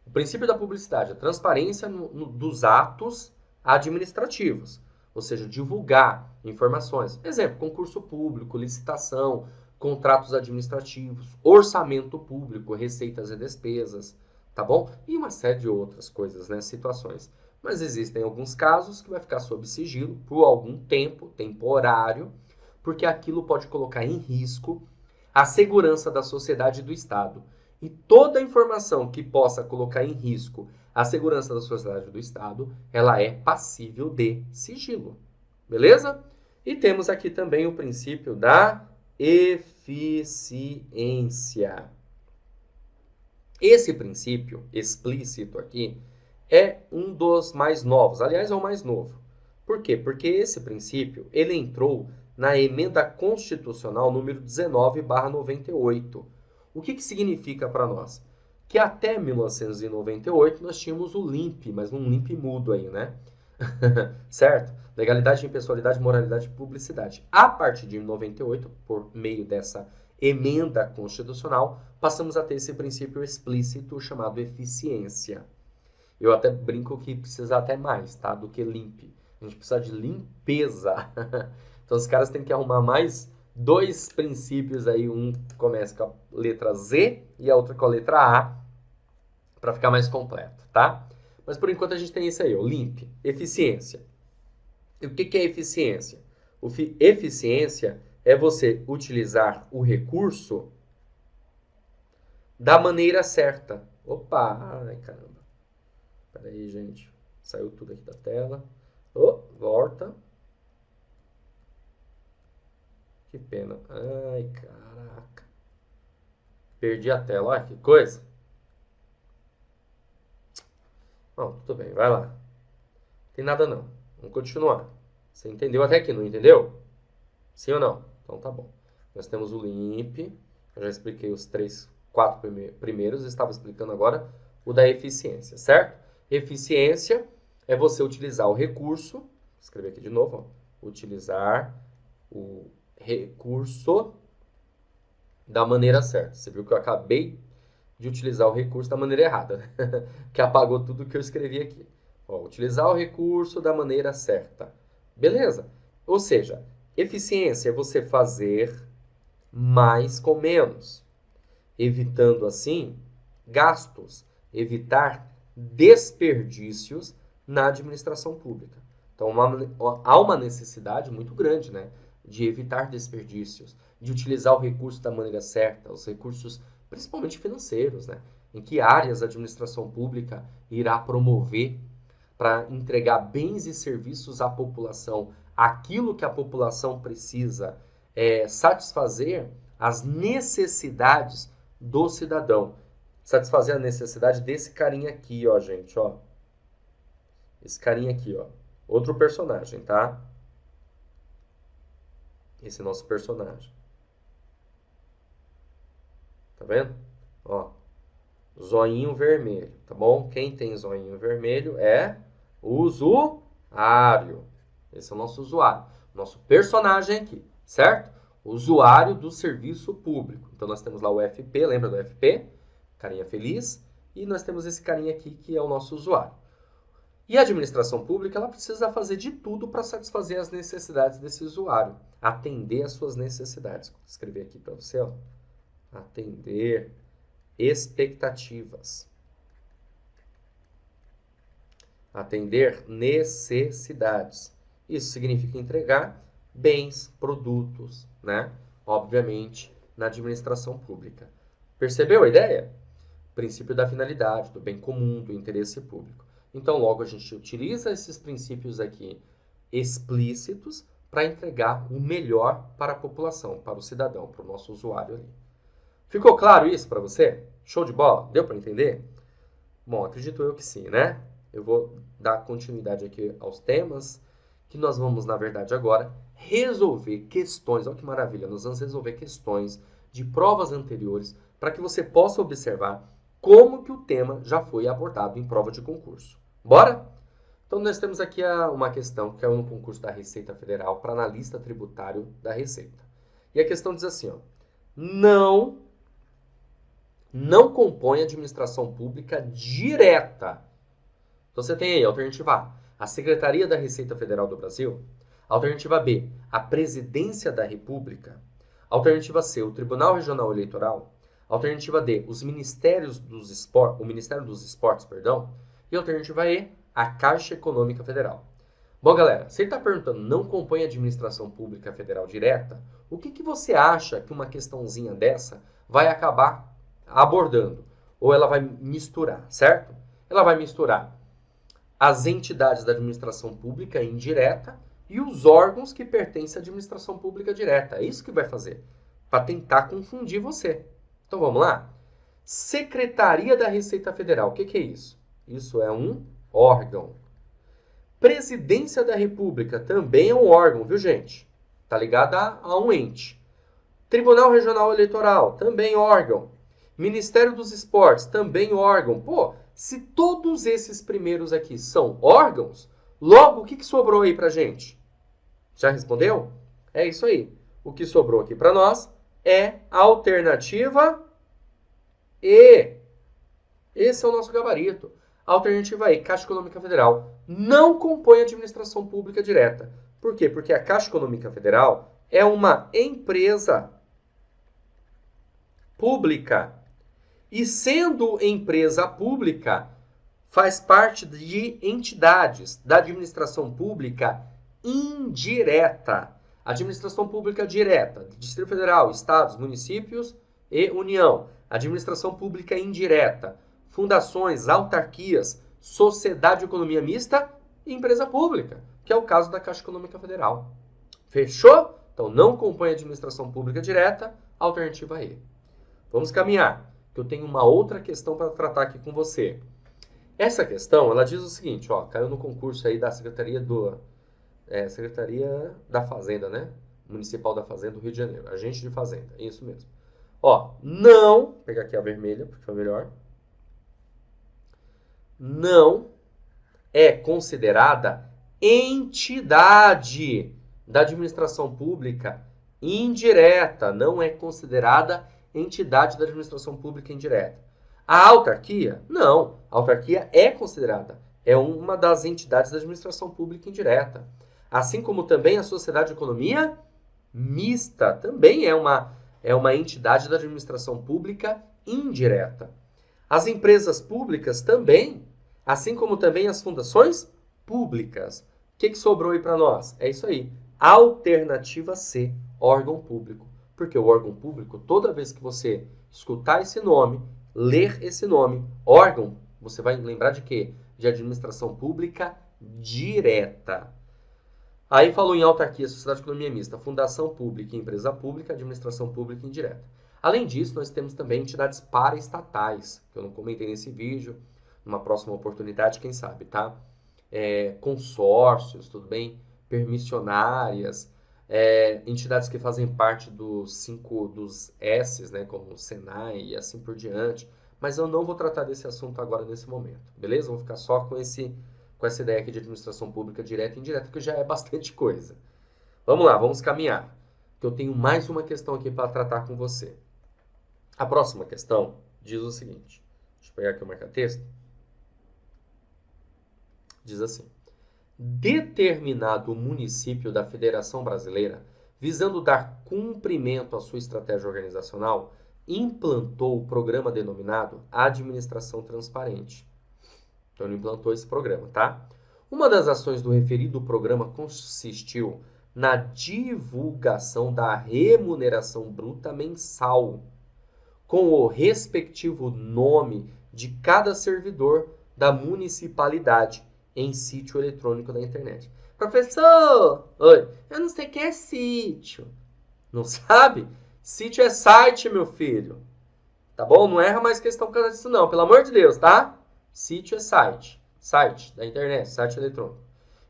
O princípio da publicidade é a transparência dos atos administrativos, ou seja, divulgar informações. Exemplo, concurso público, licitação, contratos administrativos, orçamento público, receitas e despesas, tá bom? E uma série de outras coisas, né, situações. Mas existem alguns casos que vai ficar sob sigilo por algum tempo, temporário, porque aquilo pode colocar em risco a segurança da sociedade e do Estado. E toda informação que possa colocar em risco a segurança da sociedade e do Estado, ela é passível de sigilo. Beleza? E temos aqui também o princípio da eficiência. Esse princípio explícito aqui é um dos mais novos, aliás, é o mais novo. Por quê? Porque esse princípio ele entrou na Emenda Constitucional número 19/98. O que significa para nós? Que até 1998 nós tínhamos o LIMP, mas um LIMP mudo aí, né? Certo? Legalidade, impessoalidade, moralidade e publicidade. A partir de 98, por meio dessa emenda constitucional, passamos a ter esse princípio explícito chamado eficiência. Eu até brinco que precisa até mais, tá? Do que limpe. A gente precisa de limpeza. Então os caras têm que arrumar mais 2 princípios aí. Um começa com a letra Z e a outra com a letra A, para ficar mais completo, tá? Mas por enquanto a gente tem isso aí, o LIMP, eficiência. E o que é eficiência? Eficiência é você utilizar o recurso da maneira certa. Opa, ai caramba. Pera aí, gente. Saiu tudo aqui da tela. Oh, volta. Que pena. Ai, caraca. Perdi a tela. Olha que coisa. Bom, tudo bem. Vai lá. Não tem nada não. Vamos continuar. Você entendeu até aqui, não entendeu? Sim ou não? Então tá bom. Nós temos o LIMP. Eu já expliquei os 4 primeiros. Estava explicando agora o da eficiência, certo? Eficiência é você utilizar o recurso. Vou escrever aqui de novo. Ó, utilizar o recurso da maneira certa. Você viu que eu acabei de utilizar o recurso da maneira errada, né? Que apagou tudo que eu escrevi aqui. Ó, utilizar o recurso da maneira certa. Beleza? Ou seja, eficiência é você fazer mais com menos, evitando assim gastos, evitar desperdícios na administração pública. Então há uma necessidade muito grande, né, de evitar desperdícios, de utilizar o recurso da maneira certa, os recursos principalmente financeiros, né? Em que áreas a administração pública irá promover para entregar bens e serviços à população, aquilo que a população precisa, satisfazer as necessidades do cidadão. Satisfazer a necessidade desse carinha aqui, ó, gente, ó. Esse carinha aqui, ó. Outro personagem, tá? Esse é nosso personagem. Tá vendo? Ó. Zoinho vermelho, tá bom? Quem tem zoinho vermelho é o usuário. Esse é o nosso usuário. Nosso personagem aqui, certo? Usuário do serviço público. Então nós temos lá o FP, lembra do FP? Carinha feliz. E nós temos esse carinha aqui que é o nosso usuário. E a administração pública, ela precisa fazer de tudo para satisfazer as necessidades desse usuário. Atender às suas necessidades. Vou escrever aqui para você, ó. Atender expectativas. Atender necessidades. Isso significa entregar bens, produtos, né? Obviamente, na administração pública. Percebeu a ideia? Princípio da finalidade, do bem comum, do interesse público. Então, logo a gente utiliza esses princípios aqui explícitos para entregar o melhor para a população, para o cidadão, para o nosso usuário ali. Ficou claro isso para você? Show de bola? Deu para entender? Bom, acredito eu que sim, né? Eu vou dar continuidade aqui aos temas, que nós vamos, na verdade, agora resolver questões. Olha que maravilha! Nós vamos resolver questões de provas anteriores para que você possa observar como que o tema já foi abordado em prova de concurso. Bora? Então, nós temos aqui uma questão que é no concurso da Receita Federal para analista tributário da Receita. E a questão diz assim, ó, não compõe administração pública direta. Então, você tem aí, alternativa A, a Secretaria da Receita Federal do Brasil. Alternativa B, a Presidência da República. Alternativa C, o Tribunal Regional Eleitoral. Alternativa D, o Ministério dos Esportes, perdão. E alternativa E, a Caixa Econômica Federal. Bom, galera, se ele está perguntando não compõe a administração pública federal direta, o que você acha que uma questãozinha dessa vai acabar abordando? Ou ela vai misturar, certo? Ela vai misturar as entidades da administração pública indireta e os órgãos que pertencem à administração pública direta. É isso que vai fazer, para tentar confundir você. Então vamos lá? Secretaria da Receita Federal, o que é isso? Isso é um órgão. Presidência da República também é um órgão, viu, gente? Tá ligado a um ente. Tribunal Regional Eleitoral, também órgão. Ministério dos Esportes, também órgão. Pô, se todos esses primeiros aqui são órgãos, logo o que sobrou aí pra gente? Já respondeu? É isso aí. O que sobrou aqui pra nós é a alternativa E. Esse é o nosso gabarito. Alternativa E, Caixa Econômica Federal, não compõe a administração pública direta. Por quê? Porque a Caixa Econômica Federal é uma empresa pública. E sendo empresa pública, faz parte de entidades da administração pública indireta. Administração pública direta, Distrito Federal, Estados, Municípios e União. Administração pública indireta, fundações, autarquias, sociedade de economia mista e empresa pública, que é o caso da Caixa Econômica Federal. Fechou? Então não compõe a administração pública direta, alternativa E. Vamos caminhar, que eu tenho uma outra questão para tratar aqui com você. Essa questão, ela diz o seguinte, ó, caiu no concurso aí da Secretaria da Fazenda, né? Municipal da Fazenda do Rio de Janeiro, agente de fazenda, é isso mesmo. Ó, não, vou pegar aqui a vermelha, porque foi melhor. Não é considerada entidade da administração pública indireta, não é considerada entidade da administração pública indireta. A autarquia? Não, a autarquia é considerada, é uma das entidades da administração pública indireta. Assim como também a sociedade de economia mista, também é uma entidade da administração pública indireta. As empresas públicas também, assim como também as fundações públicas. O que sobrou aí para nós? É isso aí. Alternativa C, órgão público. Porque o órgão público, toda vez que você escutar esse nome, ler esse nome, órgão, você vai lembrar de quê? De administração pública direta. Aí falou em autarquia, sociedade de economia mista, fundação pública e empresa pública, administração pública indireta. Além disso, nós temos também entidades paraestatais, que eu não comentei nesse vídeo, numa próxima oportunidade, quem sabe, tá? Consórcios, tudo bem? Permissionárias, entidades que fazem parte dos S's, né? Como o Senai e assim por diante. Mas eu não vou tratar desse assunto agora nesse momento, beleza? Vou ficar só com essa ideia aqui de administração pública direta e indireta, que já é bastante coisa. Vamos lá, vamos caminhar. Que eu tenho mais uma questão aqui para tratar com você. A próxima questão diz o seguinte. Deixa eu pegar aqui o marca-texto. Diz assim. Determinado município da Federação Brasileira, visando dar cumprimento à sua estratégia organizacional, implantou o programa denominado Administração Transparente. Então, ele implantou esse programa, tá? Uma das ações do referido programa consistiu na divulgação da remuneração bruta mensal, com o respectivo nome de cada servidor da municipalidade em sítio eletrônico da internet. Professor, oi, eu não sei o que é sítio. Não sabe? Sítio é site, meu filho. Tá bom? Não erra mais questão por causa disso não, pelo amor de Deus, tá? Sítio é site. Site da internet, site eletrônico.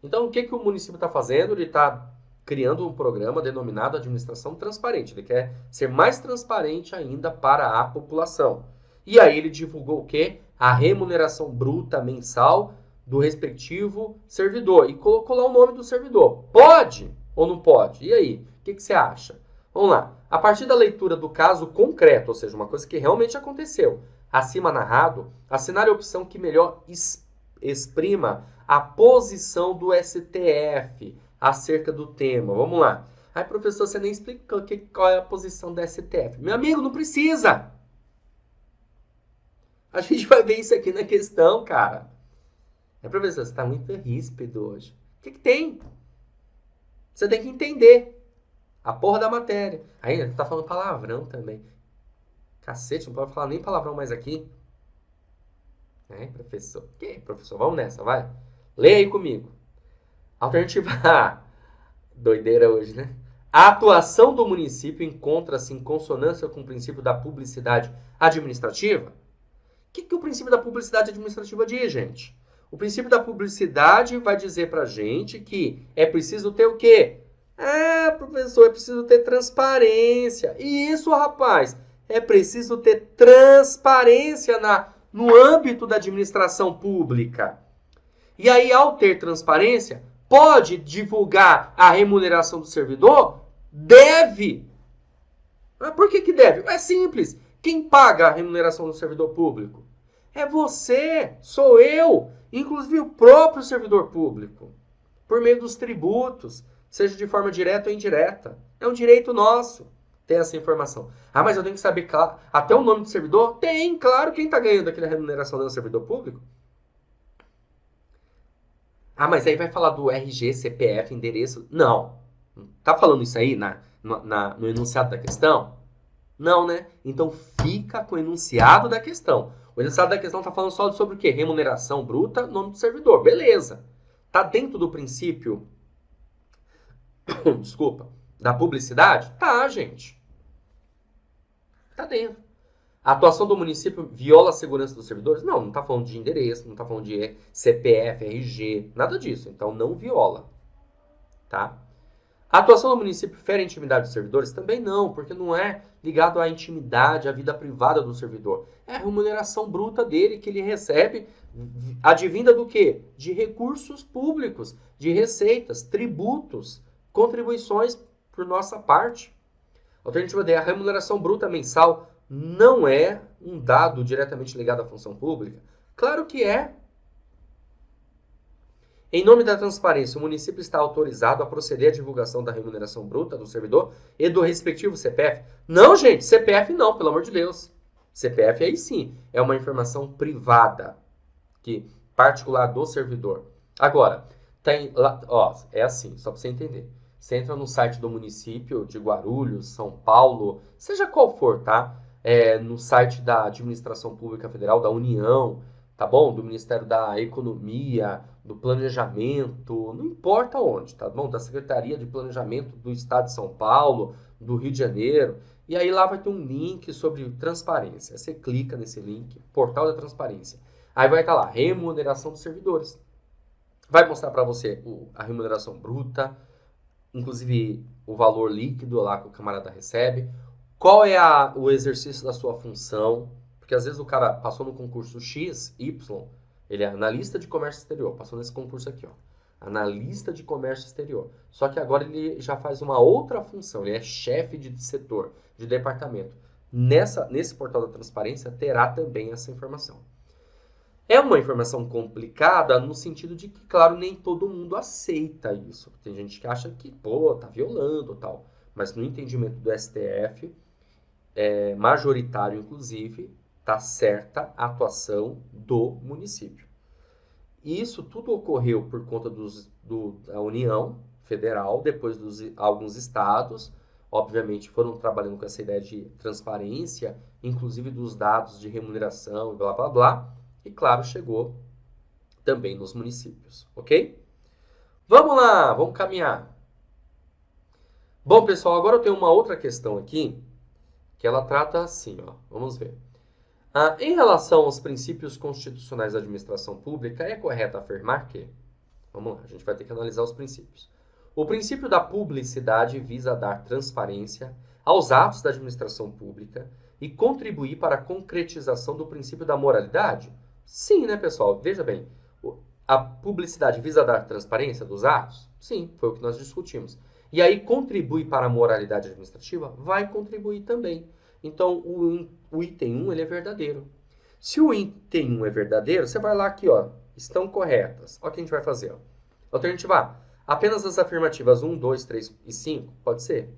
Então, o que o município está fazendo? Ele está criando um programa denominado Administração Transparente. Ele quer ser mais transparente ainda para a população. E aí ele divulgou o quê? A remuneração bruta mensal do respectivo servidor. E colocou lá o nome do servidor. Pode ou não pode? E aí? O que você acha? Vamos lá. A partir da leitura do caso concreto, ou seja, uma coisa que realmente aconteceu, acima narrado, assinar a opção que melhor exprima a posição do STF acerca do tema. Vamos lá. Aí, professor, você nem explicou qual é a posição do STF. Meu amigo, não precisa. A gente vai ver isso aqui na questão, cara. Professor, você está muito ríspido hoje. O que tem? Você tem que entender a porra da matéria. Aí, tá falando palavrão também. Cacete, não pode falar nem palavrão mais aqui. Professor? Que professor? Vamos nessa, vai. Lê aí comigo. Alternativa A. Doideira hoje, né? A atuação do município encontra-se em consonância com o princípio da publicidade administrativa? O que o princípio da publicidade administrativa diz, gente? O princípio da publicidade vai dizer pra gente que é preciso ter o quê? Professor, é preciso ter transparência. Isso, rapaz, é preciso ter transparência no âmbito da administração pública. E aí, ao ter transparência, pode divulgar a remuneração do servidor? Deve. Mas por que deve? É simples. Quem paga a remuneração do servidor público? É você, sou eu, inclusive o próprio servidor público, por meio dos tributos, seja de forma direta ou indireta. É um direito nosso ter essa informação. Mas eu tenho que saber até o nome do servidor? Tem, claro, quem está ganhando aquela remuneração é o servidor público. Mas aí vai falar do RG, CPF, endereço. Não. Tá falando isso aí no enunciado da questão? Não, né? Então fica com o enunciado da questão. O enunciado da questão está falando só sobre o quê? Remuneração bruta, nome do servidor. Beleza. Tá dentro do princípio desculpa, da publicidade? Tá, gente. Tá dentro. A atuação do município viola a segurança dos servidores? Não, não tá falando de endereço, não tá falando de CPF, RG, nada disso. Então não viola. Tá? A atuação do município fere a intimidade dos servidores? Também não, porque não é ligado à intimidade, à vida privada do servidor. É a remuneração bruta dele que ele recebe, advinda do quê? De recursos públicos, de receitas, tributos, contribuições por nossa parte. Alternativa D, a remuneração bruta mensal não é um dado diretamente ligado à função pública? Claro que é. Em nome da transparência, o município está autorizado a proceder à divulgação da remuneração bruta do servidor e do respectivo CPF? Não, gente, CPF não, pelo amor de Deus. CPF aí sim, é uma informação privada, particular do servidor. Agora, é assim, só para você entender. Você entra no site do município de Guarulhos, São Paulo, seja qual for, tá? No site da Administração Pública Federal, da União, tá bom? Do Ministério da Economia, do Planejamento, não importa onde, tá bom? Da Secretaria de Planejamento do Estado de São Paulo, do Rio de Janeiro. E aí lá vai ter um link sobre transparência. Você clica nesse link, Portal da Transparência. Aí vai estar lá, remuneração dos servidores. Vai mostrar para você a remuneração bruta, inclusive o valor líquido lá que o camarada recebe, qual é o exercício da sua função, porque às vezes o cara passou no concurso X, Y, ele é analista de comércio exterior, passou nesse concurso aqui, ó, analista de comércio exterior, só que agora ele já faz uma outra função, ele é chefe de setor, de departamento. Nesse portal da transparência terá também essa informação. É uma informação complicada no sentido de que, claro, nem todo mundo aceita isso. Tem gente que acha que, tá violando tal. Mas no entendimento do STF, majoritário inclusive, tá certa a atuação do município. E isso tudo ocorreu por conta da União Federal, depois alguns estados, obviamente, foram trabalhando com essa ideia de transparência, inclusive dos dados de remuneração e blá, blá, blá. E, claro, chegou também nos municípios, ok? Vamos lá, vamos caminhar. Bom, pessoal, agora eu tenho uma outra questão aqui, que ela trata assim, ó, vamos ver. Em relação aos princípios constitucionais da administração pública, é correto afirmar que... Vamos lá, a gente vai ter que analisar os princípios. O princípio da publicidade visa dar transparência aos atos da administração pública e contribuir para a concretização do princípio da moralidade? Sim, né, pessoal? Veja bem, a publicidade visa dar transparência dos atos? Sim, foi o que nós discutimos. E aí contribui para a moralidade administrativa? Vai contribuir também. Então, o item 1 ele é verdadeiro. Se o item 1 é verdadeiro, você vai lá aqui, ó, estão corretas. Olha o que a gente vai fazer. Ó. Alternativa A, apenas as afirmativas 1, 2, 3 e 5? Pode ser.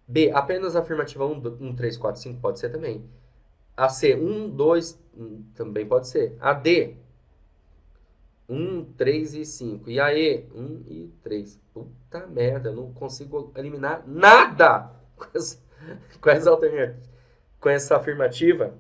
B, apenas a afirmativa 1, 3, 4, 5? Pode ser também. AC, 1, 2, também pode ser. AD, 1, 3 e 5. E AE, 1 e 3. Puta merda, eu não consigo eliminar nada com essa alternativa, com essa afirmativa.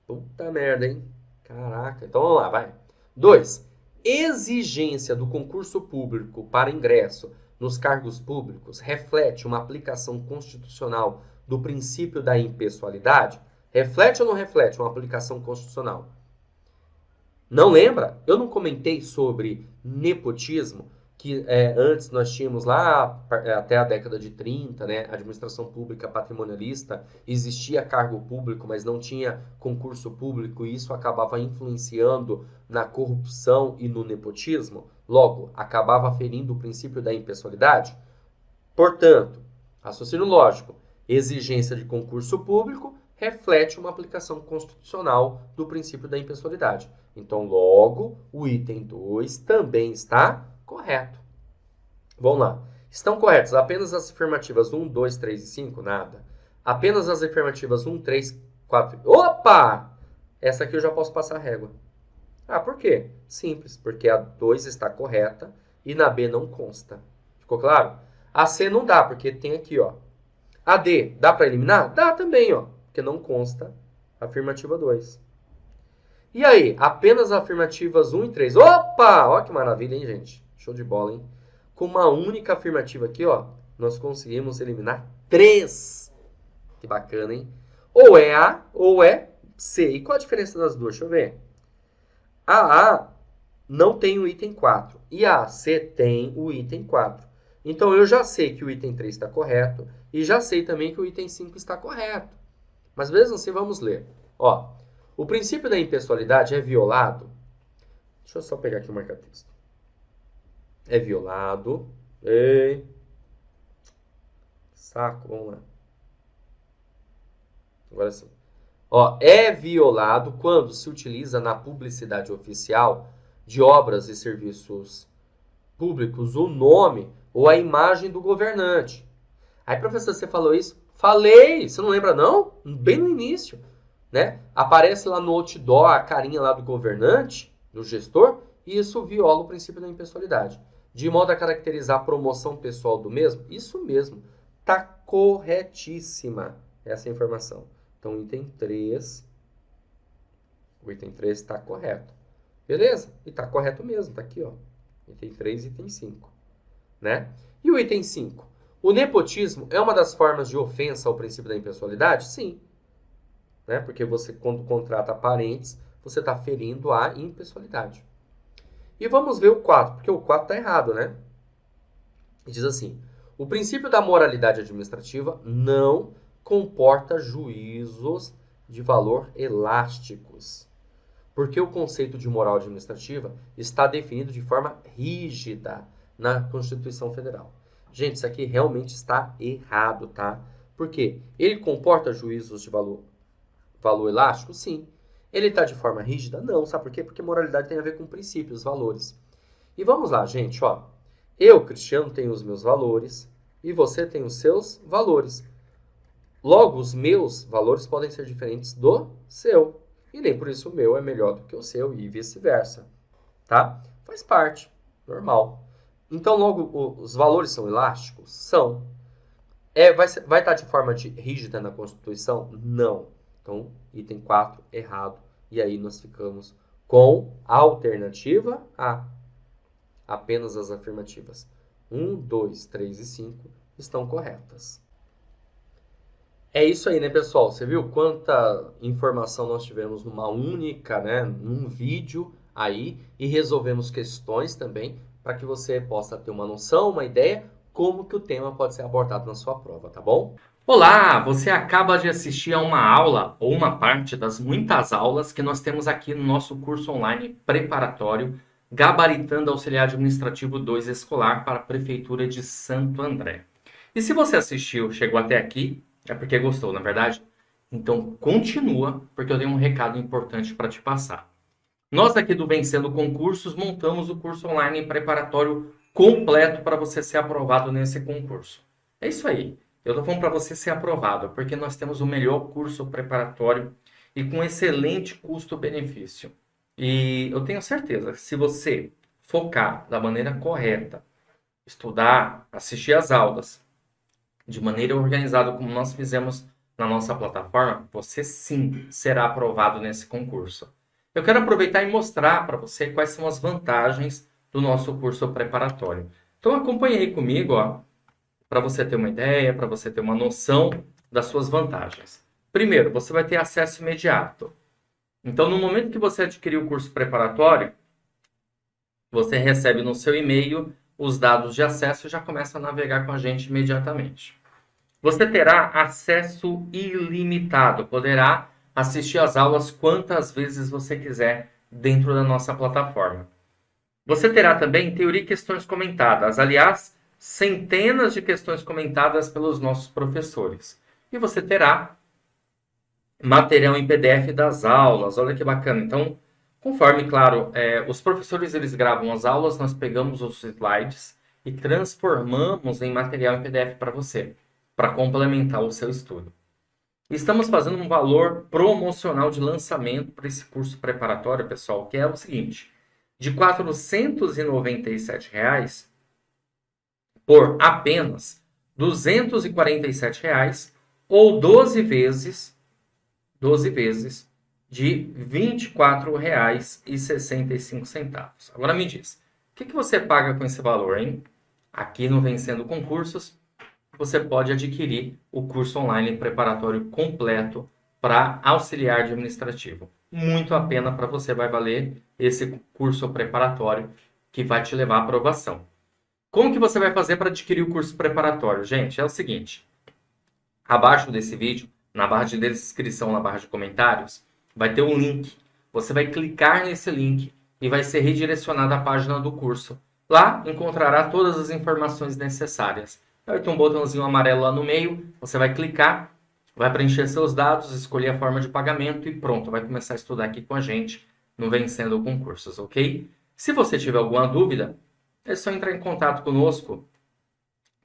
Puta merda, hein? Caraca. Então vamos lá, vai. 2. Exigência do concurso público para ingresso nos cargos públicos reflete uma aplicação constitucional do princípio da impessoalidade? Reflete ou não reflete uma aplicação constitucional? Não lembra? Eu não comentei sobre nepotismo, que antes nós tínhamos lá, até a década de 30, né, administração pública patrimonialista, existia cargo público, mas não tinha concurso público, e isso acabava influenciando na corrupção e no nepotismo, logo, acabava ferindo o princípio da impessoalidade. Portanto, raciocínio lógico, exigência de concurso público reflete uma aplicação constitucional do princípio da impessoalidade. Então, logo, o item 2 também está correto. Vamos lá. Estão corretas apenas as afirmativas 1, 2, 3 e 5? Nada. Apenas as afirmativas 1, 3, 4... Opa! Essa aqui eu já posso passar a régua. Ah, por quê? Simples, porque a 2 está correta e na B não consta. Ficou claro? A C não dá, porque tem aqui, ó. A D, dá para eliminar? Dá também, ó, porque não consta a afirmativa 2. E aí, apenas afirmativas 1 e 3. Opa! Ó que maravilha, hein, gente? Show de bola, hein? Com uma única afirmativa aqui, ó, nós conseguimos eliminar 3. Que bacana, hein? Ou é A ou é C. E qual a diferença das duas? Deixa eu ver. A A não tem o item 4 e a C tem o item 4. Então, eu já sei que o item 3 está correto e já sei também que o item 5 está correto. Mas mesmo assim, vamos ler. Ó, o princípio da impessoalidade é violado. Deixa eu só pegar aqui o marca-texto. É violado. Ei. Saco, vamos lá. Agora sim. Ó, é violado quando se utiliza na publicidade oficial de obras e serviços públicos o nome ou a imagem do governante. Aí, professor, você falou isso? Falei! Você não lembra, não? Bem no início. Né? Aparece lá no outdoor a carinha lá do governante, do gestor, e isso viola o princípio da impessoalidade. De modo a caracterizar a promoção pessoal do mesmo? Isso mesmo. Está corretíssima essa informação. Então, item 3. O item 3 está correto. Beleza? E está correto mesmo. Está aqui, ó. Item 3 e item 5. Né? E o item 5? O nepotismo é uma das formas de ofensa ao princípio da impessoalidade? Sim. Né? Porque você, quando contrata parentes, você está ferindo a impessoalidade. E vamos ver o 4, porque o 4 está errado, né? Diz assim: o princípio da moralidade administrativa não comporta juízos de valor elásticos, porque o conceito de moral administrativa está definido de forma rígida na Constituição Federal. Gente, isso aqui realmente está errado, tá? Por quê? Ele comporta juízos de valor elástico? Sim. Ele está de forma rígida? Não. Sabe por quê? Porque moralidade tem a ver com princípios, valores. E vamos lá, gente, ó. Eu, Cristiano, tenho os meus valores e você tem os seus valores. Logo, os meus valores podem ser diferentes do seu. E nem por isso o meu é melhor do que o seu e vice-versa. Tá? Faz parte. Normal. Então, logo, os valores são elásticos? São. Vai estar de forma rígida na Constituição? Não. Então, item 4, errado. E aí nós ficamos com a alternativa A. Apenas as afirmativas 1, 2, 3 e 5 estão corretas. É isso aí, né, pessoal? Você viu quanta informação nós tivemos numa única, né, num vídeo aí, e resolvemos questões também para que você possa ter uma noção, uma ideia, como que o tema pode ser abordado na sua prova, tá bom? Olá, você acaba de assistir a uma aula ou uma parte das muitas aulas que nós temos aqui no nosso curso online preparatório Gabaritando Auxiliar Administrativo 2 Escolar para a Prefeitura de Santo André. E se você assistiu, chegou até aqui, é porque gostou, na verdade? Então continua, porque eu tenho um recado importante para te passar. Nós aqui do Vencendo Concursos montamos o curso online preparatório completo para você ser aprovado nesse concurso. É isso aí. Eu estou falando para você ser aprovado, porque nós temos o melhor curso preparatório e com excelente custo-benefício. E eu tenho certeza que se você focar da maneira correta, estudar, assistir às aulas de maneira organizada, como nós fizemos na nossa plataforma, você sim será aprovado nesse concurso. Eu quero aproveitar e mostrar para você quais são as vantagens do nosso curso preparatório. Então acompanhe aí comigo, ó, para você ter uma ideia, para você ter uma noção das suas vantagens. Primeiro, você vai ter acesso imediato. Então, no momento que você adquirir o curso preparatório, você recebe no seu e-mail os dados de acesso e já começa a navegar com a gente imediatamente. Você terá acesso ilimitado, poderá assistir às aulas quantas vezes você quiser dentro da nossa plataforma. Você terá também teoria e questões comentadas, aliás, centenas de questões comentadas pelos nossos professores. E você terá material em PDF das aulas, olha que bacana. Então, conforme, claro, os professores eles gravam as aulas, nós pegamos os slides e transformamos em material em PDF para você, para complementar o seu estudo. Estamos fazendo um valor promocional de lançamento para esse curso preparatório, pessoal, que é o seguinte, de R$ 497 por apenas R$ 247 ou 12 vezes de R$ 24,65. Agora me diz, o que você paga com esse valor, hein? Aqui no Vencendo Concursos, você pode adquirir o curso online preparatório completo para auxiliar administrativo. Muito a pena para você, vai valer esse curso preparatório que vai te levar à aprovação. Como que você vai fazer para adquirir o curso preparatório? Gente, é o seguinte, abaixo desse vídeo, na barra de descrição, na barra de comentários, vai ter um link. Você vai clicar nesse link e vai ser redirecionado à página do curso. Lá encontrará todas as informações necessárias. Vai ter um botãozinho amarelo lá no meio, você vai clicar, vai preencher seus dados, escolher a forma de pagamento e pronto, vai começar a estudar aqui com a gente no Vencendo Concursos, ok? Se você tiver alguma dúvida, é só entrar em contato conosco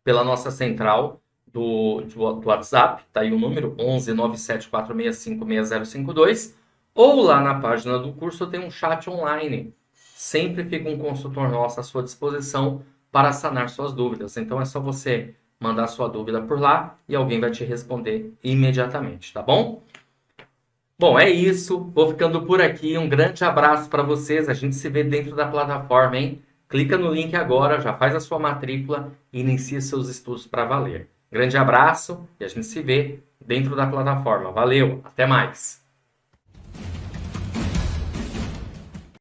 pela nossa central do WhatsApp, tá aí o número 11 97465 6052, ou lá na página do curso tem um chat online. Sempre fica um consultor nosso à sua disposição para sanar suas dúvidas. Então é só você mandar sua dúvida por lá e alguém vai te responder imediatamente, tá bom? Bom, é isso. Vou ficando por aqui. Um grande abraço para vocês. A gente se vê dentro da plataforma, hein? Clica no link agora, já faz a sua matrícula e inicia seus estudos para valer. Grande abraço e a gente se vê dentro da plataforma. Valeu, até mais!